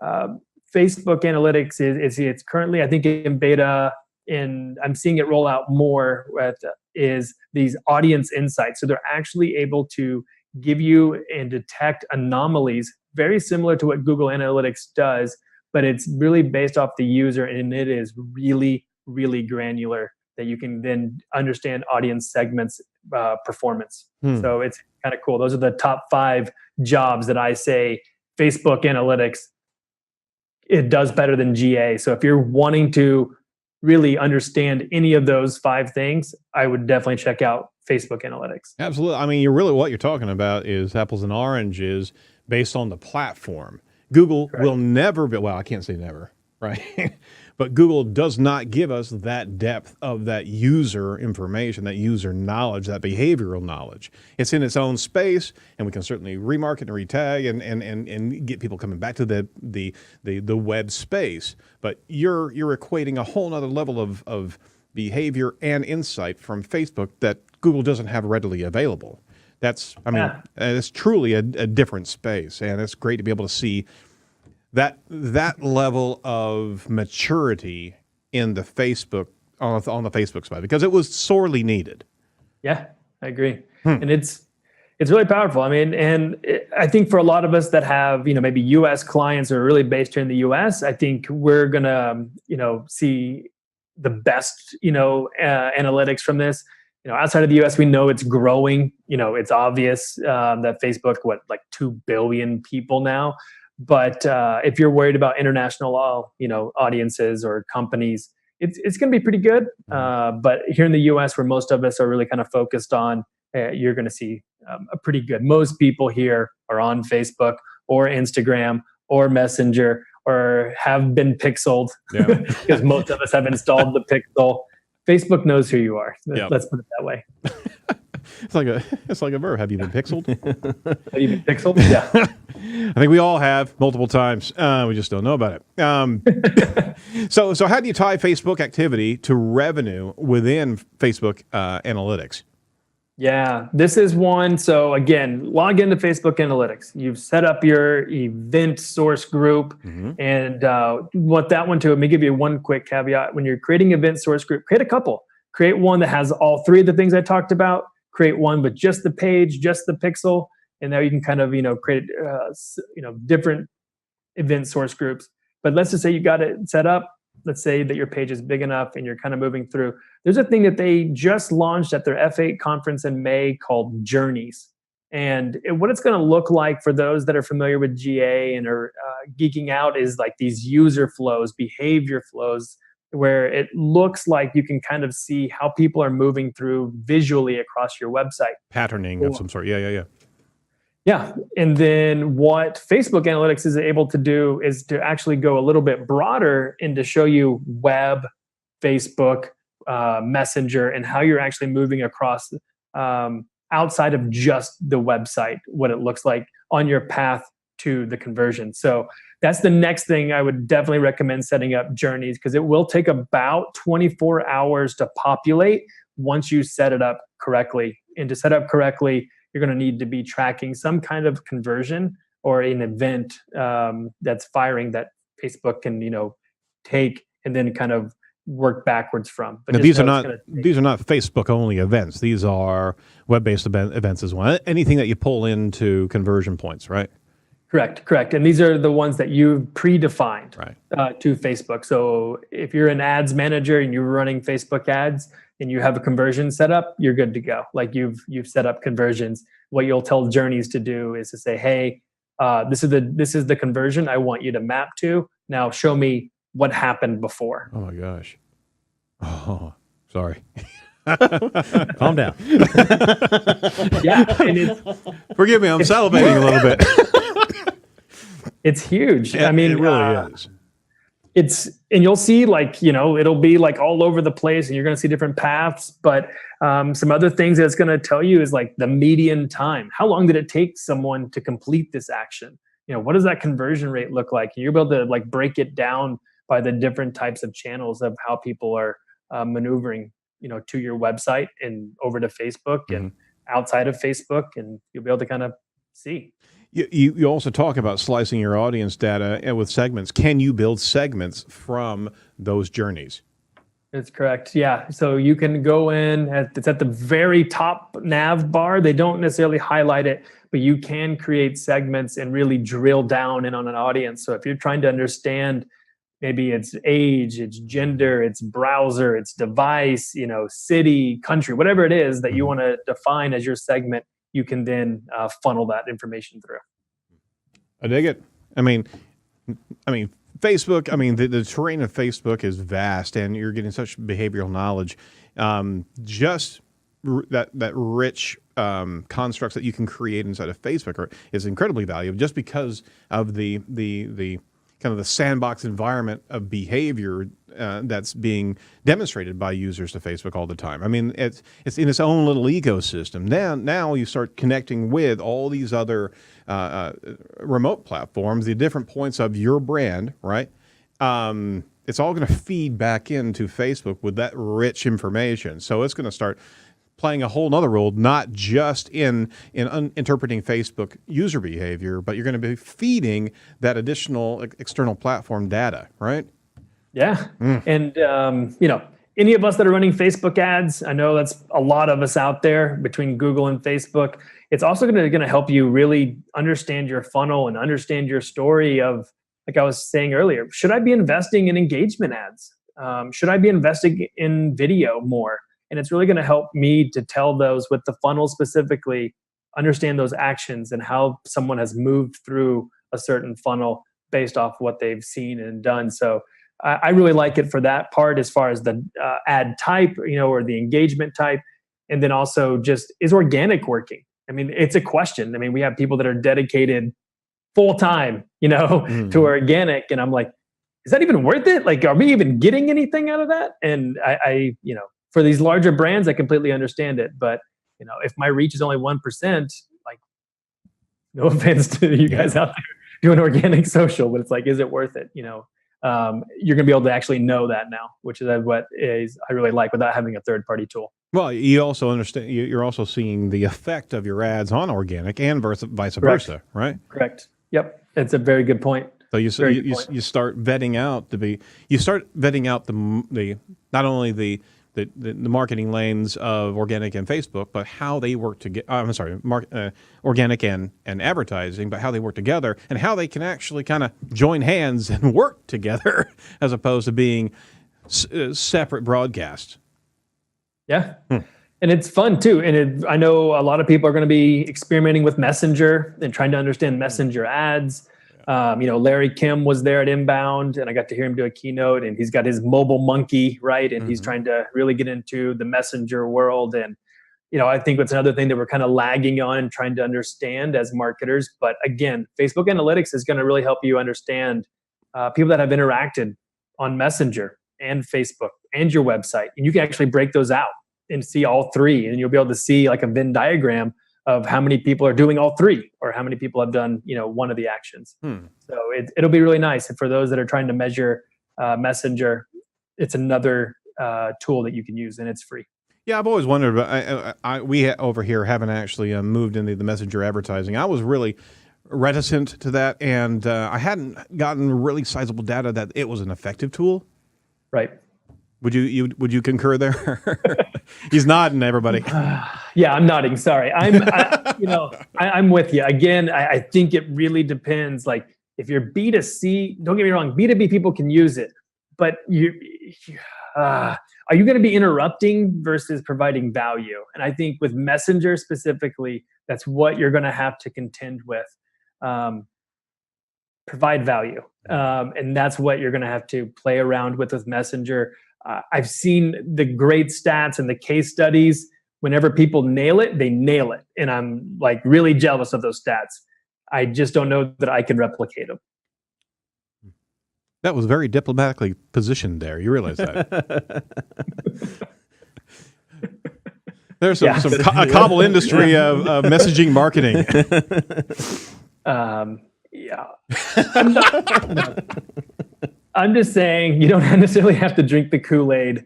Facebook Analytics it's currently, I think, in beta, and I'm seeing it roll out more with is these audience insights. So they're actually able to give you and detect anomalies very similar to what Google Analytics does, but it's really based off the user, and it is really, really granular that you can then understand audience segments performance. So it's kind of cool. Those are the top 5 jobs that I say Facebook Analytics, it does better than GA. So if you're wanting to really understand any of those 5 things, I would definitely check out Facebook Analytics. Absolutely. I mean, what you're talking about is apples and oranges based on the platform. Google will never be, well, I can't say never, right? But Google does not give us that depth of that user information, that user knowledge, that behavioral knowledge. It's in its own space, and we can certainly remarket and retag and get people coming back to the web space. But you're equating a whole nother level of behavior and insight from Facebook that Google doesn't have readily available. That's, I mean, it's truly a different space, and it's great to be able to see that level of maturity in the Facebook on the Facebook side, because it was sorely needed. Yeah, I agree, and it's really powerful. I mean, I think for a lot of us that have maybe U.S. clients or are really based here in the U.S., I think we're gonna see the best analytics from this. Outside of the U.S., we know it's growing. It's obvious that Facebook, like 2 billion people now. But if you're worried about international, audiences or companies, it's going to be pretty good. But here in the U.S., where most of us are really kind of focused on, you're going to see a pretty good. Most people here are on Facebook or Instagram or Messenger or have been pixeled because most of us have installed the Pixel. Facebook knows who you are. Let's put it that way. It's like a verb. Have you been pixeled? Have you been pixeled? Yeah. I think we all have multiple times. We just don't know about it. So how do you tie Facebook activity to revenue within Facebook Analytics? Yeah, this is one. So again, log into Facebook Analytics. You've set up your event source group. And what that one to, let me give you one quick caveat. When you're creating event source group, create a couple. Create one that has all 3 of the things I talked about. Create one with just the page, just the pixel. And now you can kind of, create, different event source groups. But let's just say you got it set up. Let's say that your page is big enough and you're kind of moving through. There's a thing that they just launched at their F8 conference in May called Journeys. And what it's going to look like for those that are familiar with GA and are geeking out is like these user flows, behavior flows, where it looks like you can kind of see how people are moving through visually across your website. Patterning of some sort. Yeah. Yeah. And then what Facebook Analytics is able to do is to actually go a little bit broader and to show you web, Facebook, Messenger, and how you're actually moving across outside of just the website, what it looks like on your path to the conversion. So that's the next thing I would definitely recommend setting up journeys, because it will take about 24 hours to populate once you set it up correctly. And to set up correctly, you're going to need to be tracking some kind of conversion or an event that's firing that Facebook can, take and then kind of work backwards from. But now, these are not Facebook only events. These are web-based events as well. Anything that you pull into conversion points, right? Correct. And these are the ones that you've predefined right. To Facebook. So if you're an ads manager and you're running Facebook ads and you have a conversion set up, you're good to go. Like you've set up conversions. What you'll tell journeys to do is to say, hey, this is the conversion I want you to map to. Now show me what happened before. Oh my gosh. Oh, sorry. Calm down. Yeah. And forgive me, I'm salivating a little bit. It's huge. Yeah, I mean, it really is. And you'll see it'll be like all over the place and you're going to see different paths. But some other things that it's going to tell you is like the median time. How long did it take someone to complete this action? What does that conversion rate look like? And you're able to like break it down by the different types of channels of how people are maneuvering, to your website and over to Facebook and outside of Facebook. And you'll be able to kind of see. You also talk about slicing your audience data with segments. Can you build segments from those journeys? That's correct. Yeah. So you can go in, it's at the very top nav bar. They don't necessarily highlight it, but you can create segments and really drill down in on an audience. So if you're trying to understand, maybe it's age, it's gender, it's browser, it's device, city, country, whatever it is that you want to define as your segment, you can then funnel that information through. I dig it. I mean, Facebook. I mean, the terrain of Facebook is vast, and you're getting such behavioral knowledge. Just that rich constructs that you can create inside of Facebook is incredibly valuable, just because of the kind of the sandbox environment of behavior that's being demonstrated by users to Facebook all the time. I mean, it's in its own little ecosystem. Now you start connecting with all these other remote platforms, the different points of your brand, right? It's all going to feed back into Facebook with that rich information. So it's going to start playing a whole nother role, not just in interpreting Facebook user behavior, but you're going to be feeding that additional external platform data, right? Yeah. And, any of us that are running Facebook ads, I know that's a lot of us out there between Google and Facebook. It's also going to help you really understand your funnel and understand your story of, like I was saying earlier, should I be investing in engagement ads? Should I be investing in video more? And it's really going to help me to tell those with the funnel specifically, understand those actions and how someone has moved through a certain funnel based off what they've seen and done. So I really like it for that part as far as the ad type, or the engagement type. And then also just, is organic working? I mean, it's a question. I mean, we have people that are dedicated full time, to organic. And I'm like, is that even worth it? Like, are we even getting anything out of that? And I for these larger brands, I completely understand it. But, if my reach is only 1%, like, no offense to you guys out there doing organic social, but it's like, is it worth it? You're going to be able to actually know that now, which is what I really like without having a third-party tool. Well, you also understand, you're also seeing the effect of your ads on organic and vice versa, right? Correct. Yep. It's a very good point. So you start vetting out the not only the marketing lanes of organic and Facebook, but how they work together. Organic and advertising, but how they work together and how they can actually kind of join hands and work together as opposed to being separate broadcasts. Yeah. And it's fun too. And I know a lot of people are going to be experimenting with Messenger and trying to understand Messenger ads. Larry Kim was there at Inbound, and I got to hear him do a keynote, and he's got his mobile monkey, right? And he's trying to really get into the Messenger world. And, I think it's another thing that we're kind of lagging on and trying to understand as marketers. But again, Facebook Analytics is going to really help you understand people that have interacted on Messenger and Facebook and your website. And you can actually break those out and see all three. And you'll be able to see like a Venn diagram of how many people are doing all three or how many people have done, one of the actions. So it'll be really nice. And for those that are trying to measure Messenger, it's another tool that you can use, and it's free. Yeah, I've always wondered, but we over here haven't actually moved into the Messenger advertising. I was really reticent to that, and I hadn't gotten really sizable data that it was an effective tool. Right. Would you concur there? He's nodding, everybody. Yeah, I'm nodding. Sorry, I'm with you. Again, I think it really depends. Like if you're B2C, don't get me wrong, B2B people can use it, but are you going to be interrupting versus providing value? And I think with Messenger specifically, that's what you're going to have to contend with. Provide value. And that's what you're going to have to play around with Messenger. I've seen the great stats and the case studies. Whenever people nail it, they nail it. And I'm like really jealous of those stats. I just don't know that I can replicate them. That was very diplomatically positioned there. You realize that? There's a cobble industry of messaging marketing. Yeah. I'm just saying you don't necessarily have to drink the Kool-Aid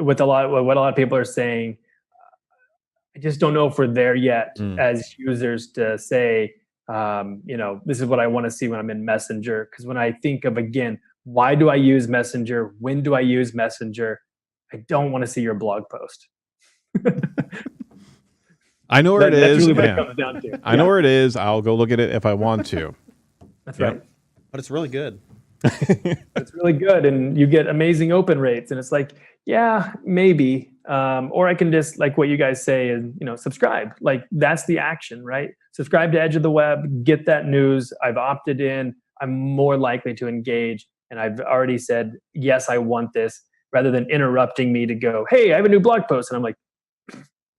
with what a lot of people are saying. I just don't know if we're there yet as users to say, this is what I want to see when I'm in Messenger. Because when I think of, again, why do I use Messenger? When do I use Messenger? I don't want to see your blog post. I know where it is. That's really what it comes down to. I know where it is. I'll go look at it if I want to. That's right. But it's really good. It's really good. And you get amazing open rates. And it's like, yeah, maybe. Or I can just, like what you guys say, is, subscribe. Like that's the action, right? Subscribe to Edge of the Web, get that news. I've opted in. I'm more likely to engage. And I've already said, yes, I want this, rather than interrupting me to go, hey, I have a new blog post. And I'm like,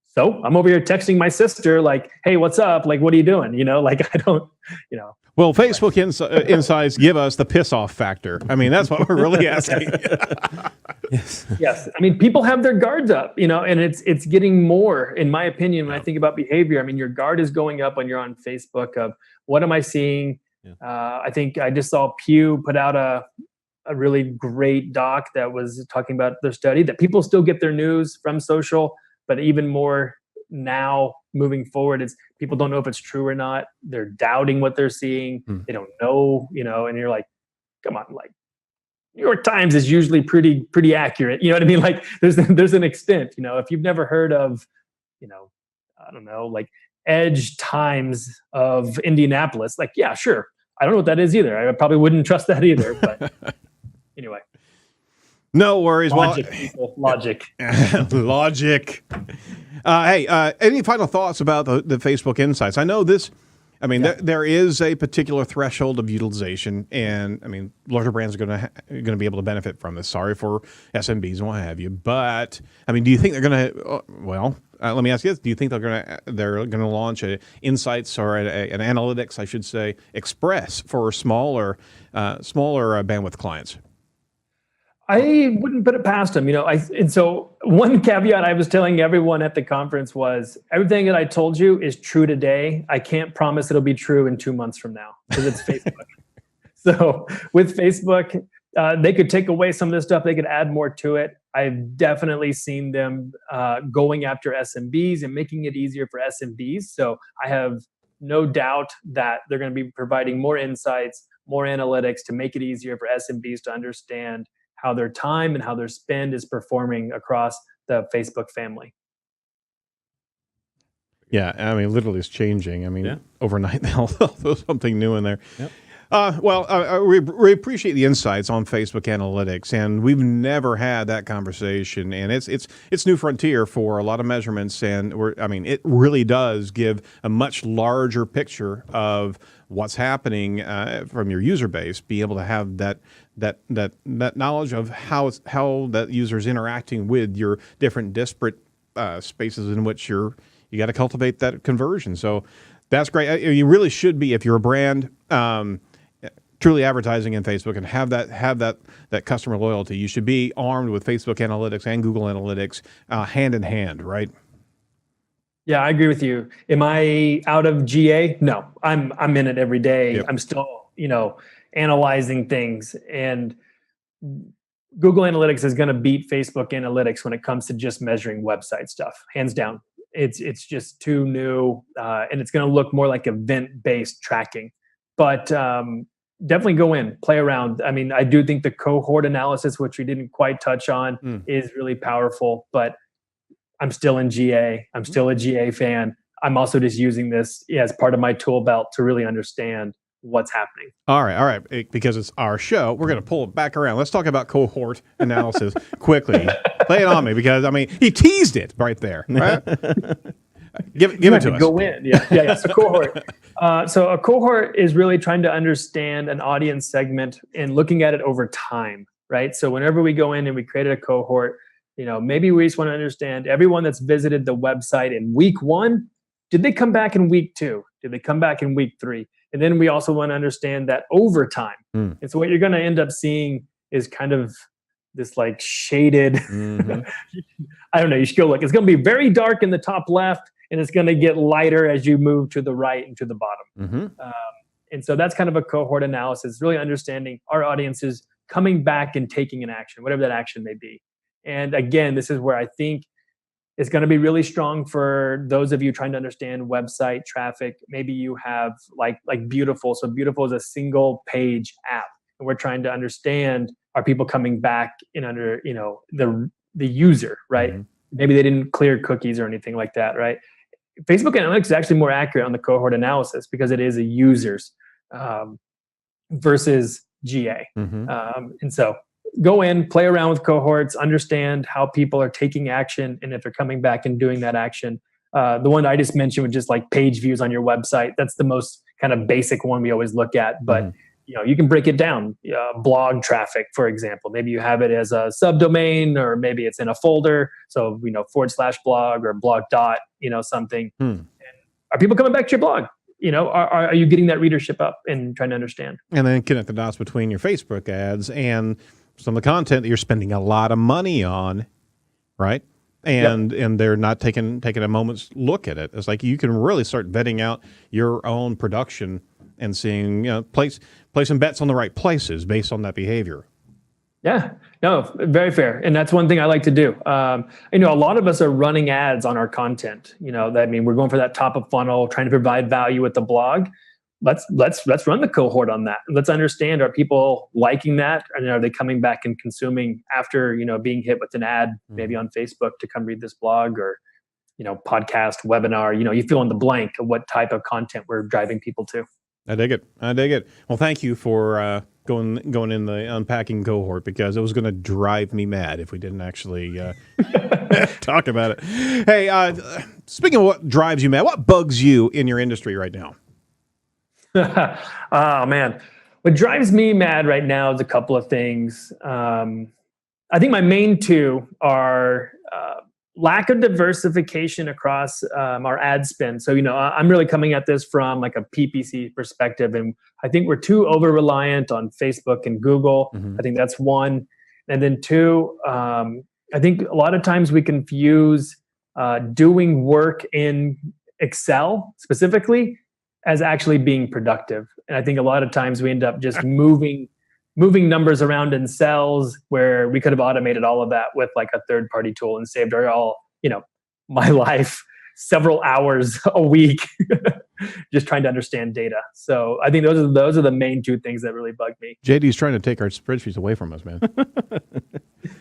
so I'm over here texting my sister, like, hey, what's up? Like, what are you doing? I don't. Well, Facebook insights give us the piss off factor. I mean, that's what we're really asking. Yes. I mean, people have their guards up, and it's getting more, in my opinion, when I think about behavior. I mean, your guard is going up when you're on Facebook of what am I seeing? Yeah. I think I just saw Pew put out a really great doc that was talking about their study that people still get their news from social, but even more now moving forward, it's people don't know if it's true or not. They're doubting what they're seeing. They don't know, and you're like, come on, like New York Times is usually pretty accurate. You know what I mean? Like there's an extent, if you've never heard of, I don't know, like Edge Times of Indianapolis, like, yeah, sure. I don't know what that is either. I probably wouldn't trust that either, but anyway. No worries. Logic. Logic. Hey, any final thoughts about the Facebook Insights? I know this. I mean, there is a particular threshold of utilization, and I mean, larger brands are going to be able to benefit from this. Sorry for SMBs and what have you, but I mean, do you think they're going to? Let me ask you this: do you think they're going to launch a Insights or an Analytics, I should say, Express for smaller bandwidth clients? I wouldn't put it past them, and so one caveat I was telling everyone at the conference was everything that I told you is true today. I can't promise it'll be true in 2 months from now because it's Facebook. So with Facebook, they could take away some of this stuff. They could add more to it. I've definitely seen them going after SMBs and making it easier for SMBs. So I have no doubt that they're going to be providing more insights, more analytics to make it easier for SMBs to understand how their time and how their spend is performing across the Facebook family. Yeah, I mean, literally it's changing. I mean, overnight they'll throw something new in there. Yep. We appreciate the insights on Facebook Analytics, and we've never had that conversation, and it's new frontier for a lot of measurements, and it really does give a much larger picture of what's happening from your user base. Be able to have that knowledge of how that user is interacting with your different disparate spaces in which you got to cultivate that conversion. So that's great. You really should be, if you're a brand, truly advertising in Facebook and have that customer loyalty. You should be armed with Facebook Analytics and Google Analytics hand in hand, right? Yeah, I agree with you. Am I out of GA? No, I'm in it every day. Yep. I'm still, analyzing things, and Google Analytics is going to beat Facebook Analytics when it comes to just measuring website stuff, hands down. It's just too new, and it's going to look more like event-based tracking. But definitely go in, play around. I mean, I do think the cohort analysis, which we didn't quite touch on, is really powerful. But I'm still in GA. I'm still a GA fan. I'm also just using this as part of my tool belt to really understand what's happening. All right. Because it's our show, we're going to pull it back around. Let's talk about cohort analysis quickly. Lay it on me, because he teased it right there. Right? Give it to us. Go in. Yeah. So cohort. So a cohort is really trying to understand an audience segment and looking at it over time, right? So whenever we go in and we created a cohort, maybe we just want to understand everyone that's visited the website in week 1. Did they come back in week 2? Did they come back in week 3? And then we also want to understand that over time. And so what you're going to end up seeing is kind of this like shaded, I don't know, you should go look. It's going to be very dark in the top left, and it's going to get lighter as you move to the right and to the bottom. And so that's kind of a cohort analysis, really understanding our audiences coming back and taking an action, whatever that action may be. And again, this is where I think it's going to be really strong for those of you trying to understand website traffic. Maybe you have like Beautiful. So Beautiful is a single page app, and we're trying to understand, are people coming back in under the user, right? Maybe they didn't clear cookies or anything like that, right? Facebook Analytics is actually more accurate on the cohort analysis because it is a users versus GA. And so go in, play around with cohorts, understand how people are taking action, and if they're coming back and doing that action. The one I just mentioned was just like page views on your website. That's the most kind of basic one we always look at. But you can break it down. Blog traffic, for example. Maybe you have it as a subdomain, or maybe it's in a folder. So /blog or blog dot something. And are people coming back to your blog? Are you getting that readership up and trying to understand? And then connect the dots between your Facebook ads and some of the content that you're spending a lot of money on, right? And they're not taking a moment's look at it. It's like you can really start vetting out your own production and seeing, placing bets on the right places based on that behavior. Yeah, no, very fair. And that's one thing I like to do. A lot of us are running ads on our content. We're going for that top of funnel, trying to provide value with the blog. Let's run the cohort on that. Let's understand, are people liking that? And are they coming back and consuming after, being hit with an ad, maybe on Facebook to come read this blog, or, podcast, webinar, you fill in the blank of what type of content we're driving people to. I dig it. Well, thank you for going in the unpacking cohort, because it was going to drive me mad if we didn't actually talk about it. Hey, speaking of what drives you mad, what bugs you in your industry right now? Oh man, what drives me mad right now is a couple of things. I think my main two are lack of diversification across our ad spend. So I'm really coming at this from like a PPC perspective, and I think we're too over reliant on Facebook and Google. I think that's one, and then two, I think a lot of times we confuse doing work in Excel specifically as actually being productive. And I think a lot of times we end up just moving numbers around in cells where we could have automated all of that with like a third-party tool and saved my life several hours a week just trying to understand data. So I think those are the main two things that really bug me. JD's trying to take our spreadsheets away from us, man.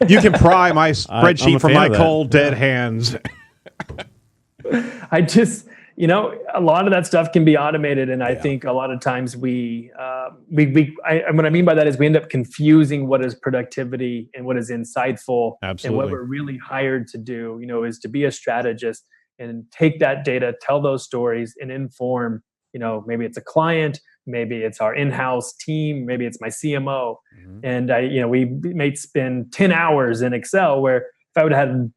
You can pry my spreadsheet from my cold, dead hands. I just... a lot of that stuff can be automated, and I think a lot of times what I mean by that is we end up confusing what is productivity and what is insightful. Absolutely. And what we're really hired to do, is to be a strategist and take that data, tell those stories, and inform. Maybe it's a client, maybe it's our in-house team, maybe it's my CMO, and we may spend 10 hours in Excel where if I would have had,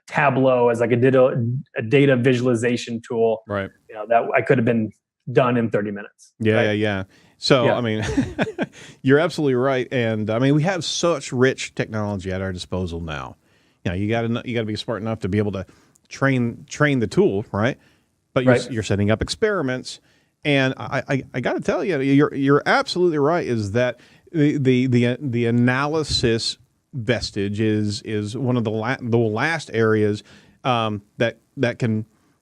Tableau as like a data visualization tool, Right. that I could have been done in 30 minutes. Yeah, right? yeah, yeah. So, Yeah. I mean, you're absolutely right. And I mean, we have such rich technology at our disposal now. You got to be smart enough to be able to train the tool, right? But you're setting up experiments, and I got to tell you, you're absolutely right. Is that the analysis vestige is one of the last areas that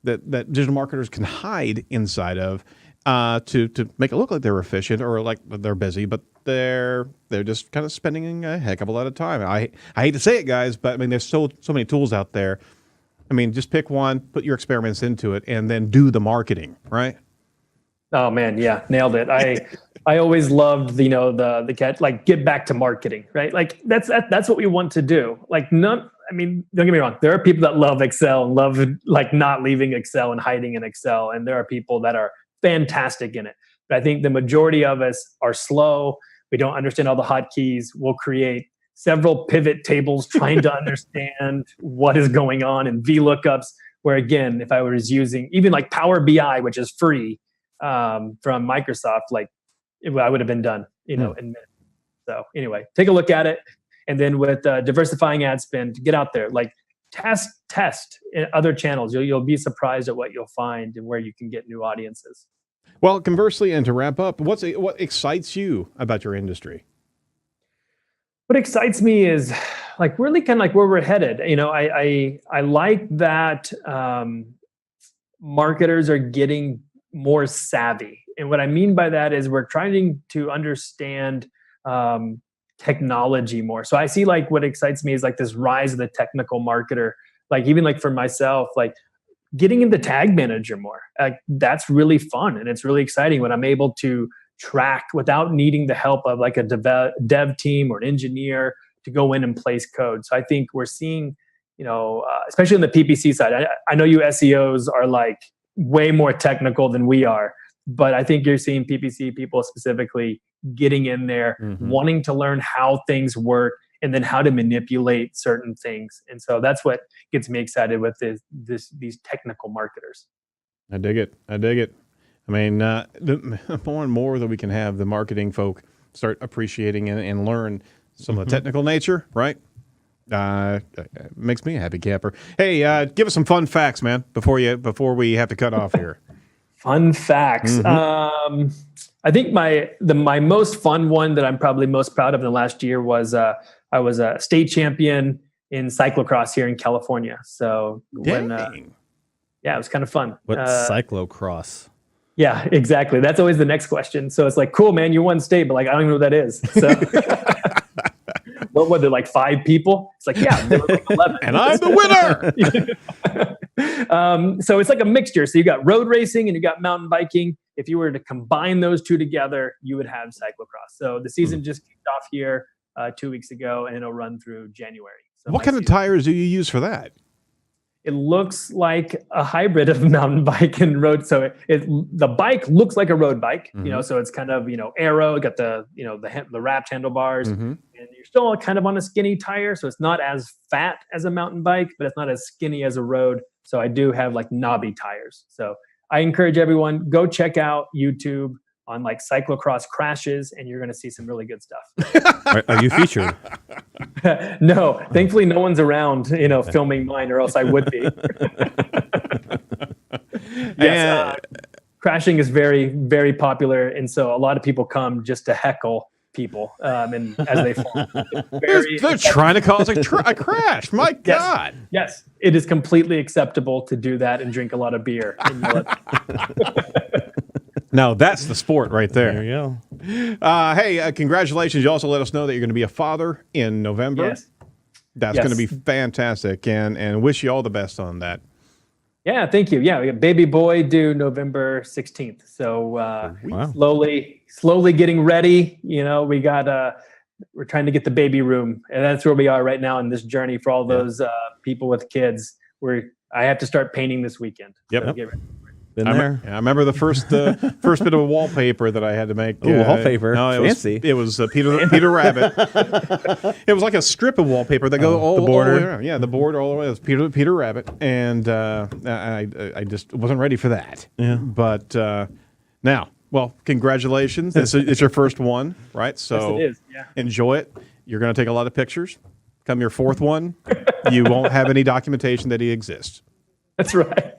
digital marketers can hide inside of to make it look like they're efficient or like they're busy, but they're just kind of spending a heck of a lot of time. I hate to say it, guys, but I mean, there's so many tools out there. I mean, just pick one, put your experiments into it, and then do the marketing, right? Oh man, yeah, nailed it. I always loved the cat, like, get back to marketing, right? Like that's what we want to do. Like don't get me wrong. There are people that love Excel and love like not leaving Excel and hiding in Excel, and there are people that are fantastic in it. But I think the majority of us are slow. We don't understand all the hotkeys. We'll create several pivot tables trying to understand what is going on, and VLOOKUPs, where again, if I was using even like Power BI, which is free from Microsoft, like I would have been done, in minutes. So anyway, take a look at it. And then with diversifying ad spend, get out there, like test in other channels. You'll be surprised at what you'll find and where you can get new audiences. Well, conversely, and to wrap up, what excites you about your industry? What excites me is like really kind of like where we're headed. I like that marketers are getting more savvy. And what I mean by that is we're trying to understand technology more. So I see like what excites me is like this rise of the technical marketer. Like even like for myself, like getting into Tag Manager more. That's really fun, and it's really exciting when I'm able to track without needing the help of like a dev team or an engineer to go in and place code. So I think we're seeing, especially on the PPC side, I know you SEOs are like way more technical than we are, but I think you're seeing PPC people specifically getting in there, wanting to learn how things work and then how to manipulate certain things. And so that's what gets me excited with these technical marketers. I dig it. I mean, the more and more that we can have the marketing folk start appreciating and learn some of the technical nature, right? Makes me a happy camper. Hey, give us some fun facts, man, before we have to cut off here. Fun facts. I think my most fun one that I'm probably most proud of in the last year was I was a state champion in cyclocross here in California. So it was kind of fun. What cyclocross? Yeah, exactly. That's always the next question. So it's like, cool, man, you won state, but like, I don't even know what that is. So what were there, like 5 people? It's like, yeah, there were like 11. And I'm the winner. So it's like a mixture. So you got road racing and you got mountain biking. If you were to combine those two together, you would have cyclocross. So the season just kicked off here 2 weeks ago, and it'll run through January. So what kind of tires do you use for that? It looks like a hybrid of mountain bike and road. So the bike looks like a road bike, so it's kind of, aero, got the wrapped handlebars, and you're still kind of on a skinny tire. So it's not as fat as a mountain bike, but it's not as skinny as a road. So I do have like knobby tires. So I encourage everyone, go check out YouTube on like cyclocross crashes, and you're going to see some really good stuff. Are you featured? No, thankfully no one's around, filming mine, or else I would be. Yes, crashing is very, very popular, and so a lot of people come just to heckle people, and as they fall. They're trying to cause a crash. My God. Yes, it is completely acceptable to do that and drink a lot of beer. No, that's the sport right there. There you go. Hey, congratulations. You also let us know that you're going to be a father in November. Yes. That's going to be fantastic, and wish you all the best on that. Yeah, thank you. Yeah, we got baby boy due November 16th. So Wow. slowly getting ready. We got we're trying to get the baby room, and that's where we are right now in this journey for all those people with kids. I have to start painting this weekend. Yep. So get ready. Been there. I remember the first first bit of wallpaper that I had to make. Ooh, wallpaper. No, it Fancy. was Peter Rabbit. It was like a strip of wallpaper that goes all the way around. Yeah, the border all the way. It was Peter Rabbit, and I just wasn't ready for that. Yeah. But now, well, congratulations. It's your first one, right? So Yes, it is. Yeah. enjoy it. You're going to take a lot of pictures. Come your fourth one, you won't have any documentation that he exists. That's right.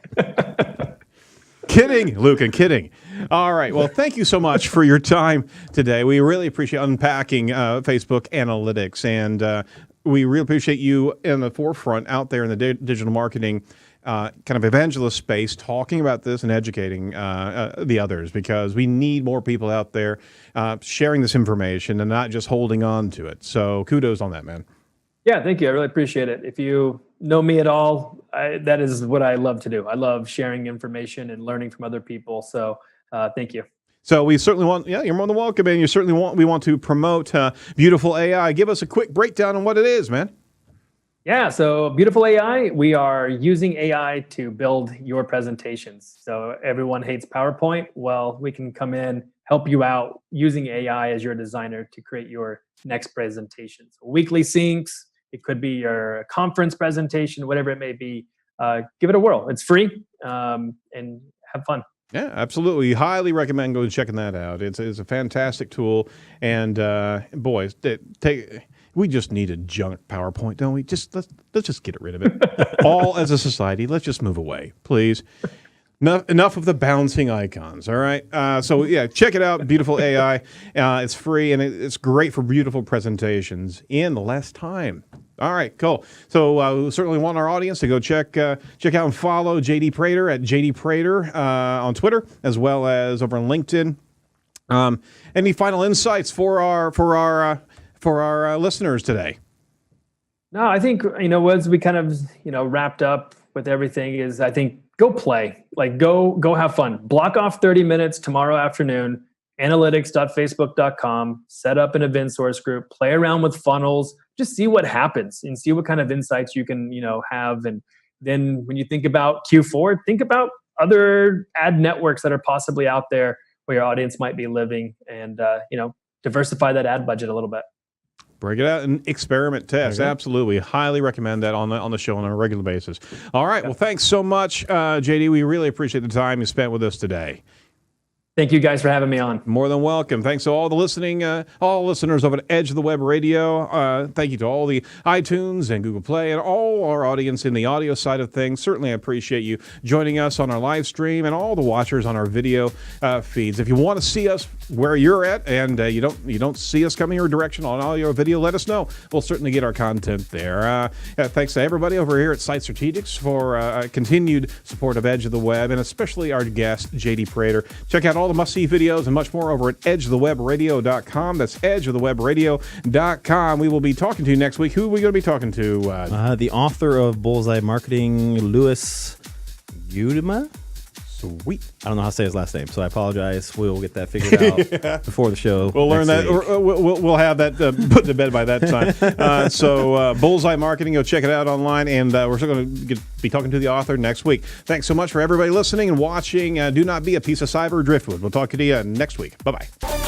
Kidding, Luke, and kidding. All right. Well, thank you so much for your time today. We really appreciate unpacking Facebook analytics, and we really appreciate you in the forefront out there in the digital marketing kind of evangelist space, talking about this and educating the others, because we need more people out there sharing this information and not just holding on to it. So kudos on that, man. Yeah, thank you. I really appreciate it. If you know me at all, that is what I love to do. I love sharing information and learning from other people. So thank you. So we certainly want, you're more than welcome, and we want to promote Beautiful AI. Give us a quick breakdown on what it is, man. Yeah, so Beautiful AI, we are using AI to build your presentations. So everyone hates PowerPoint. Well, we can come in, help you out using AI as your designer to create your next presentation. So weekly syncs, it could be your conference presentation, whatever it may be. Give it a whirl. It's free, and have fun. Yeah, absolutely. Highly recommend going and checking that out. It's a fantastic tool, and boys, we just need a junk PowerPoint, don't we? Let's just get rid of it. All as a society, let's just move away, please. Enough of the bouncing icons, all right? So, yeah, check it out, Beautiful AI. It's free, and it's great for beautiful presentations in less time. All right, cool. So we certainly want our audience to go check out and follow JD Prater at JD Prater on Twitter, as well as over on LinkedIn. Any final insights for our listeners today? No, I think, as we kind of, wrapped up with everything is, I think, go play, go have fun. Block off 30 minutes tomorrow afternoon, analytics.facebook.com, set up an event source group, play around with funnels, just see what happens and see what kind of insights you can, have. And then when you think about Q4, think about other ad networks that are possibly out there where your audience might be living, and, diversify that ad budget a little bit. Break it out and experiment test. Absolutely. Highly recommend that on the show on a regular basis. All right. Well, thanks so much, JD. We really appreciate the time you spent with us today. Thank you guys for having me on. More than welcome. Thanks to all the all listeners over at Edge of the Web Radio. Thank you to all the iTunes and Google Play and all our audience in the audio side of things. Certainly, I appreciate you joining us on our live stream and all the watchers on our video feeds. If you want to see us where you're at and you don't see us coming your direction on audio or video, let us know. We'll certainly get our content there. Thanks to everybody over here at Site Strategics for continued support of Edge of the Web, and especially our guest, JD Prater. Check out all the must-see videos and much more over at edgeofthewebradio.com. That's edgeofthewebradio.com. We will be talking to you next week. Who are we going to be talking to? The author of Bullseye Marketing, Louis Udema. Sweet. I don't know how to say his last name, so I apologize. We'll get that figured out before the show. We'll learn that. We'll have that put to bed by that time. So Bullseye Marketing, go check it out online, and we're still going to be talking to the author next week. Thanks so much for everybody listening and watching. Do not be a piece of cyber driftwood. We'll talk to you next week. Bye-bye.